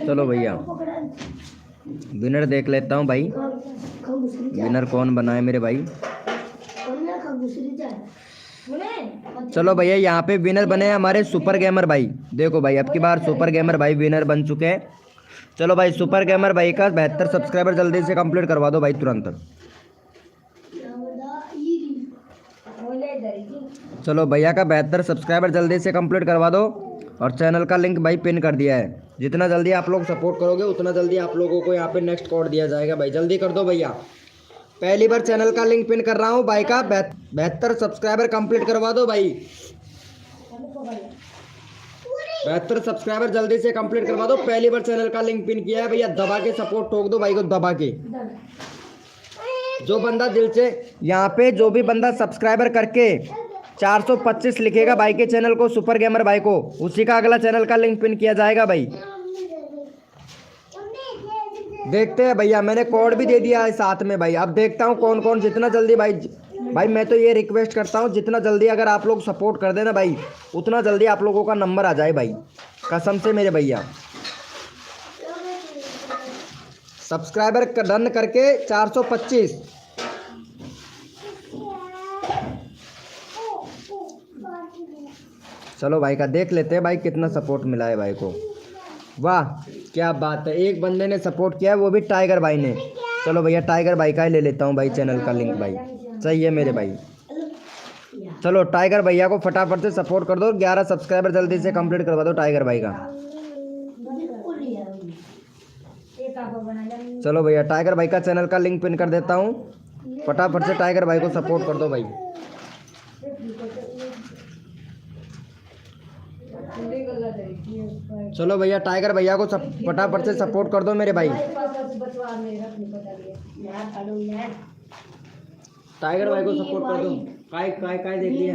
चलो भैया विनर देख लेता हूँ भाई, विनर कौन बना है मेरे भाई। चलो भैया यहाँ पे विनर बने हैं हमारे सुपर गेमर भाई। देखो भाई अब की बार सुपर गेमर भाई विनर बन चुके हैं। चलो भाई सुपर गेमर भाई का 72 सब्सक्राइबर जल्दी से कंप्लीट करवा दो भाई तुरंत। चलो भैया का 72 सब्सक्राइबर जल्दी से कंप्लीट करवा दो, और चैनल का लिंक भाई पिन कर दिया है। जितना जल्दी आप लोग सपोर्ट करोगे उतना जल्दी आप लोगों को यहाँ पे नेक्स्ट कोड दिया जाएगा भाई, जल्दी कर दो भैया। पहली बार चैनल का लिंक पिन कर रहा हूँ भाई का 72 सब्सक्राइबर कंप्लीट करवा दो भाई। 72 सब्सक्राइबर जल्दी से कंप्लीट करवा दो। पहली बार चैनल का लिंक पिन किया है भैया, दबा के सपोर्ट ठोक दो भाई को, दबा के। जो बंदा दिल से यहाँ पे, जो भी बंदा सब्सक्राइबर करके 425 लिखेगा भाई के चैनल को, सुपर गेमर भाई को, उसी का अगला चैनल का लिंक पिन किया जाएगा भाई। देखते हैं भैया, मैंने कोड भी दे दिया है साथ में भाई। अब देखता हूँ कौन कौन, जितना जल्दी भाई मैं तो ये रिक्वेस्ट करता हूँ जितना जल्दी अगर आप लोग सपोर्ट कर देना भाई, उतना जल्दी आप लोगों का नंबर आ जाए भाई, कसम से मेरे भैया। सब्सक्राइबर रन करके 425। चलो भाई का देख लेते हैं भाई कितना सपोर्ट मिला है भाई को। वाह क्या बात है, एक बंदे ने सपोर्ट किया है वो भी टाइगर भाई ने। चलो भैया टाइगर भाई का ही ले लेता हूँ भाई चैनल का लिंक भाई, सही है मेरे भाई। चलो टाइगर भैया को फटाफट से सपोर्ट कर दो, 11 सब्सक्राइबर जल्दी से कंप्लीट करवा दो टाइगर भाई का। चलो भैया टाइगर भाई का चैनल का लिंक पिन कर देता हूँ, फटाफट से टाइगर भाई को सपोर्ट कर दो भाई। चलो भैया टाइगर भैया को फटाफट से सपोर्ट कर दो मेरे भाई। टाइगर भाई को सपोर्ट कर दो। काय काय काय देखिए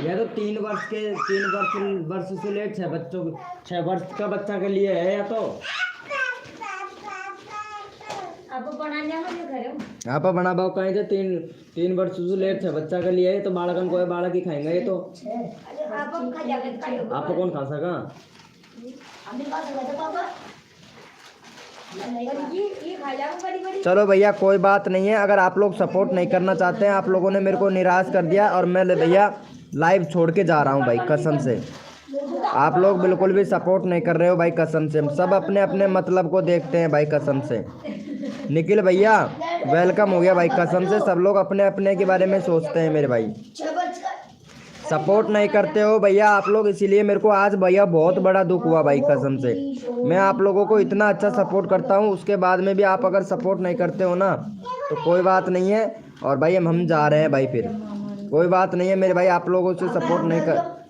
यह तो 3 वर्ष से लेट 6 वर्ष का बच्चा के लिए है या तो। आपको बनाने में जो करें आप बना भाव कहीं थे 3 वर्ष से लेट है बच्चा के लिए तो बालकन को बालक ही खाएंगे ये तो आपको कौन खा सका। चलो भैया कोई बात नहीं है, अगर आप लोग सपोर्ट नहीं करना चाहते हैं, आप लोगों ने मेरे को निराश कर दिया और मैं भैया लाइव छोड़ के जा रहा हूँ भाई कसम से। आप लोग बिल्कुल भी सपोर्ट नहीं कर रहे हो भाई कसम से, सब अपने अपने मतलब को देखते हैं भाई कसम से। निखिल भैया वेलकम हो गया भाई कसम से, सब लोग अपने अपने के बारे में सोचते हैं मेरे भाई, सपोर्ट नहीं करते हो भैया आप लोग, इसीलिए मेरे को आज भैया बहुत बड़ा दुख हुआ भाई कसम से। मैं आप लोगों को इतना अच्छा सपोर्ट करता हूँ, उसके बाद में भी आप अगर सपोर्ट नहीं करते हो ना तो कोई बात नहीं है। और भाई हम जा रहे हैं भाई, फिर कोई बात नहीं है मेरे भाई, आप लोगों से सपोर्ट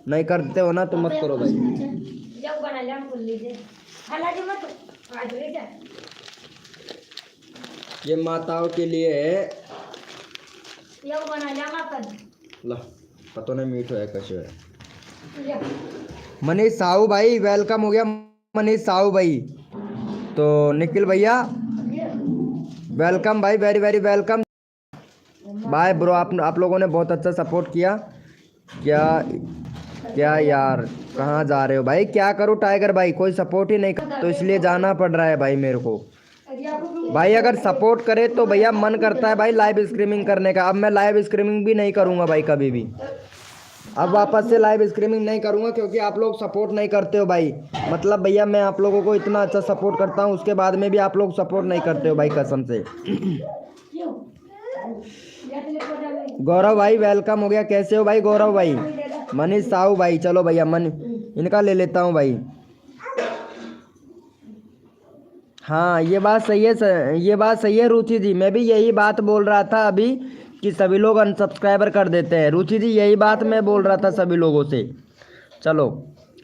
नहीं करते हो ना तो मत करो भाई। ये माताओं के लिए है ला पता नहीं मीठो है कैसे है। मनीष साहू भाई वेलकम हो गया, मनीष साहू भाई। तो निखिल भैया वेलकम भाई, very very welcome. Bye bro, आप लोगों ने बहुत अच्छा सपोर्ट किया। क्या यार कहाँ जा रहे हो भाई, क्या करूँ टाइगर भाई, कोई सपोर्ट ही नहीं कर तो इसलिए जाना पड़ रहा है भाई मेरे को। भाई अगर सपोर्ट करे तो भैया मन करता है भाई लाइव स्ट्रीमिंग करने का। अब मैं लाइव स्ट्रीमिंग भी नहीं करूँगा भाई कभी भी, अब वापस से लाइव स्ट्रीमिंग नहीं करूँगा क्योंकि आप लोग सपोर्ट नहीं करते हो भाई। मतलब भैया मैं आप लोगों को इतना अच्छा सपोर्ट करता हूँ, उसके बाद में भी आप लोग सपोर्ट नहीं करते हो भाई कसम से। गौरव भाई वेलकम हो गया, कैसे हो भाई गौरव भाई। मनीष साहू भाई चलो भैया इनका ले लेता हूँ भाई। हाँ ये बात सही है, ये बात सही है रुचि जी, मैं भी यही बात बोल रहा था अभी कि सभी लोग अनसब्सक्राइबर कर देते हैं। रुचि जी यही बात मैं बोल रहा था सभी लोगों से। चलो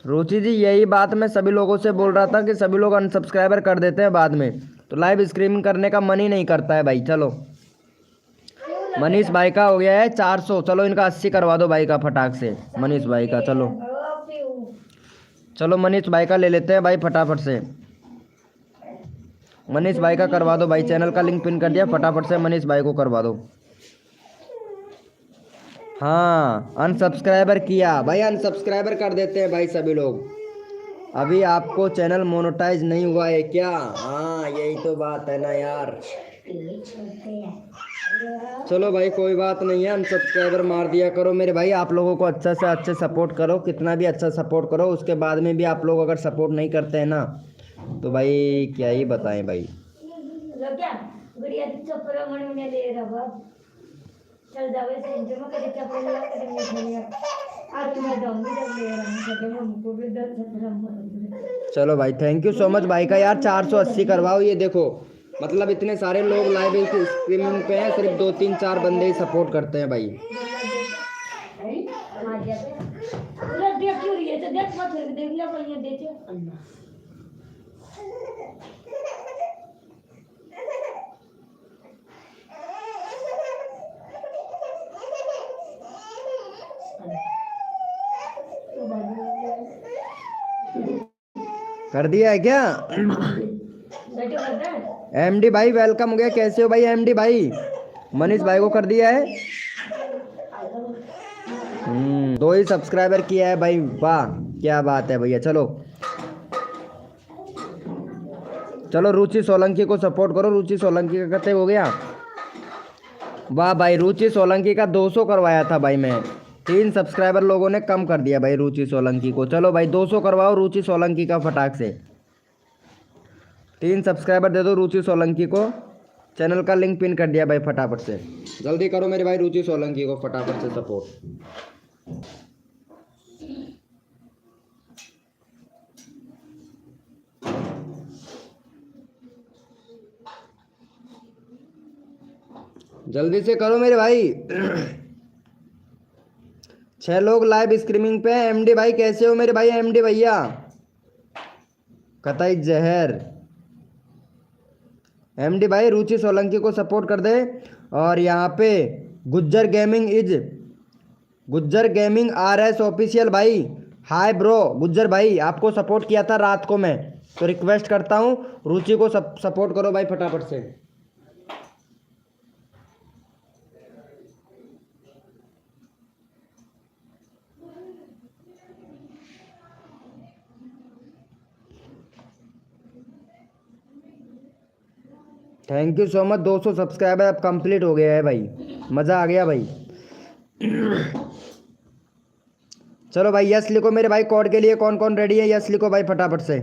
रुचि जी यही बात मैं सभी लोगों से बोल रहा था कि सभी लोग अनसब्सक्राइबर कर देते हैं बाद में, तो लाइव स्ट्रीमिंग करने का मन ही नहीं करता है भाई। चलो मनीष भाई का हो गया है 400, चलो इनका 80 करवा दो भाई का फटाक से मनीष भाई का। चलो मनीष भाई का ले लेते हैं भाई फटाफट से, मनीष भाई का करवा दो भाई, चैनल का लिंक पिन कर दिया, फटाफट से मनीष भाई को करवा दो। हाँ अनसब्सक्राइबर किया भाई, अनसब्सक्राइबर कर देते हैं भाई सभी लोग। अभी आपको चैनल मोनेटाइज नहीं हुआ है क्या। हाँ यही तो बात है ना यार। चलो भाई कोई बात नहीं है, अनसब्सक्राइबर मार दिया करो मेरे भाई। आप लोगों को अच्छा से अच्छा सपोर्ट करो, कितना भी अच्छा सपोर्ट करो, उसके बाद में भी आप लोग अगर सपोर्ट नहीं करते हैं ना तो भाई क्या ही बताएं भाई। चलो भाई थैंक यू सो मच भाई का यार, 480 करवाओ। ये देखो मतलब इतने सारे लोग लाइव स्ट्रीमिंग पे हैं, सिर्फ 2 3 4 बंदे ही सपोर्ट करते हैं भाई। कर दिया है क्या एमडी भाई, वेलकम हो गया, कैसे हो भाई एमडी भाई। मनीष भाई को कर दिया है 2 ही सब्सक्राइबर किया है भाई, वाह क्या बात है भैया। चलो चलो रुचि सोलंकी को सपोर्ट करो, रुचि सोलंकी का कितने हो गया। वाह भाई रुचि सोलंकी का 200 करवाया था भाई मैं, 3 सब्सक्राइबर लोगों ने कम कर दिया भाई रुचि सोलंकी को। चलो भाई 200 करवाओ रुचि सोलंकी का फटाक से, 3 सब्सक्राइबर दे दो रुचि सोलंकी को। चैनल का लिंक पिन कर दिया भाई, फटाफट से जल्दी करो मेरे भाई रुचि सोलंकी को फटाफट से सपोर्ट। जल्दी से करो मेरे भाई 6 लोग लाइव स्ट्रीमिंग पे। एमडी भाई कैसे हो मेरे भाई एमडी भैया। कतई जहर एमडी भाई रुचि सोलंकी को सपोर्ट कर दे। और यहाँ पे गुज्जर गेमिंग RS ऑफिशियल भाई, हाय ब्रो गुज्जर भाई, आपको सपोर्ट किया था रात को मैं, तो रिक्वेस्ट करता हूँ रुचि को सपोर्ट करो भाई फटाफट से। Thank you so much. 200 subscriber अब कंप्लीट हो गया है भाई, मज़ा आ गया भाई। चलो भाई यस लिखो मेरे भाई, कोड के लिए कौन कौन रेडी है, यस लिखो भाई फटाफट से।